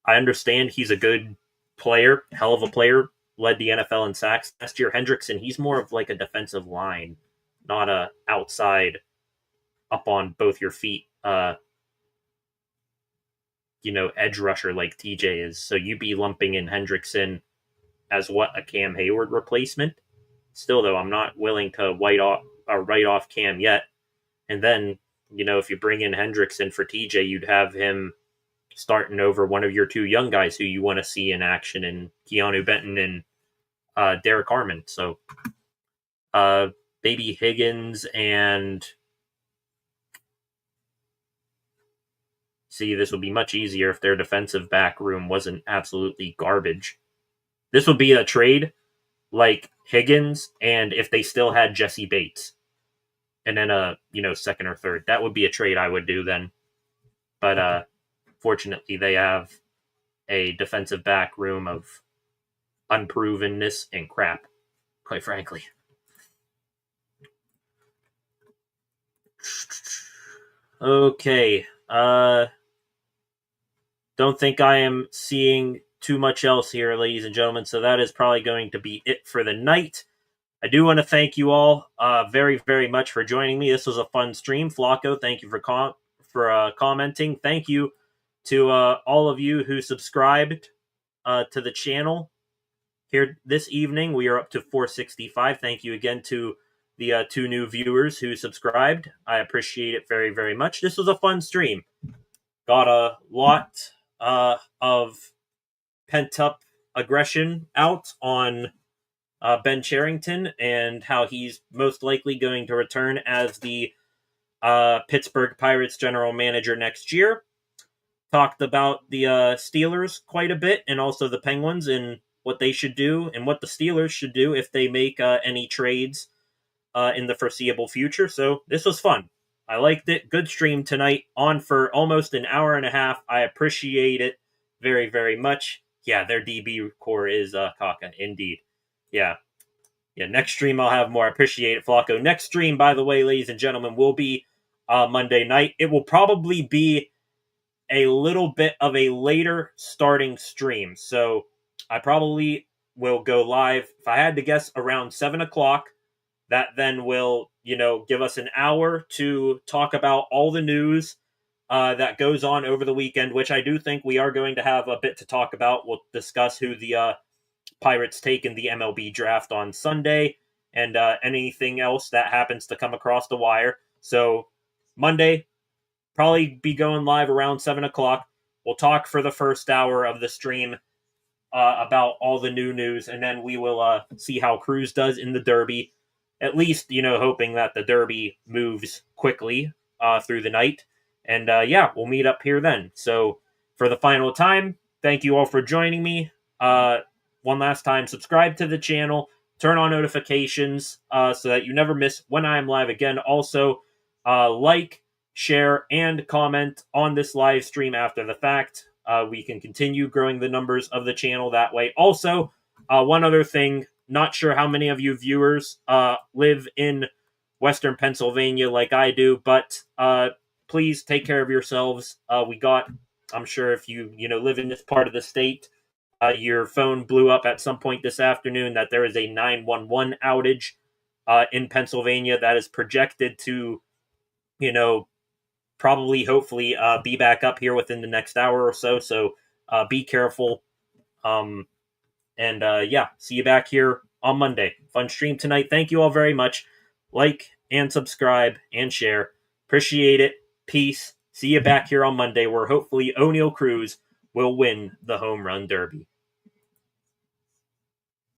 I understand he's a good player, hell of a player, led the NFL in sacks last year. Hendrickson, he's more of like a defensive line, not a outside up on both your feet, edge rusher like TJ is. So you'd be lumping in Hendrickson as what, a Cam Hayward replacement? Still, though, I'm not willing to write off Cam yet. And then, if you bring in Hendrickson for TJ, you'd have him starting over one of your two young guys who you want to see in action, in Keanu Benton and Derek Harmon. So, maybe Higgins and... See, this would be much easier if their defensive back room wasn't absolutely garbage. This would be a trade like Higgins, and if they still had Jesse Bates, and then a second or third, that would be a trade I would do then. But fortunately, they have a defensive back room of unprovenness and crap, quite frankly. Okay. Don't think I am seeing too much else here, ladies and gentlemen, so that is probably going to be it for the night. I do want to thank you all very, very much for joining me. This was a fun stream. Flacco, thank you for commenting. Thank you to all of you who subscribed to the channel here this evening. We are up to 465. Thank you again to the two new viewers who subscribed. I appreciate it very, very much. This was a fun stream. Got a lot of pent-up aggression out on Ben Cherington and how he's most likely going to return as the Pittsburgh Pirates general manager next year. Talked about the Steelers quite a bit, and also the Penguins and what they should do and what the Steelers should do if they make any trades in the foreseeable future. So this was fun. I liked it. Good stream tonight, on for almost an hour and a half. I appreciate it very, very much. Yeah, their DB core is Kaka, indeed. Yeah. Yeah, next stream I'll have more. I appreciate it, Flacco. Next stream, by the way, ladies and gentlemen, will be Monday night. It will probably be a little bit of a later starting stream. So I probably will go live, if I had to guess, around 7 o'clock. That then will, give us an hour to talk about all the news that goes on over the weekend, which I do think we are going to have a bit to talk about. We'll discuss who the Pirates take in the MLB draft on Sunday and anything else that happens to come across the wire. So Monday, probably be going live around 7 o'clock. We'll talk for the first hour of the stream about all the new news, and then we will see how Cruz does in the Derby. At least, hoping that the Derby moves quickly through the night. And yeah, we'll meet up here then. So for the final time, thank you all for joining me. One last time, subscribe to the channel, turn on notifications so that you never miss when I am live again. Also, like, share, and comment on this live stream after the fact. We can continue growing the numbers of the channel that way. Also, one other thing, not sure how many of you viewers live in Western Pennsylvania like I do, but please take care of yourselves. I'm sure if you live in this part of the state, your phone blew up at some point this afternoon that there is a 911 outage in Pennsylvania that is projected to, probably, hopefully, be back up here within the next hour or so. So be careful. Yeah, see you back here on Monday. Fun stream tonight. Thank you all very much. Like and subscribe and share. Appreciate it. Peace. See you back here on Monday where hopefully Oneil Cruz will win the home run derby.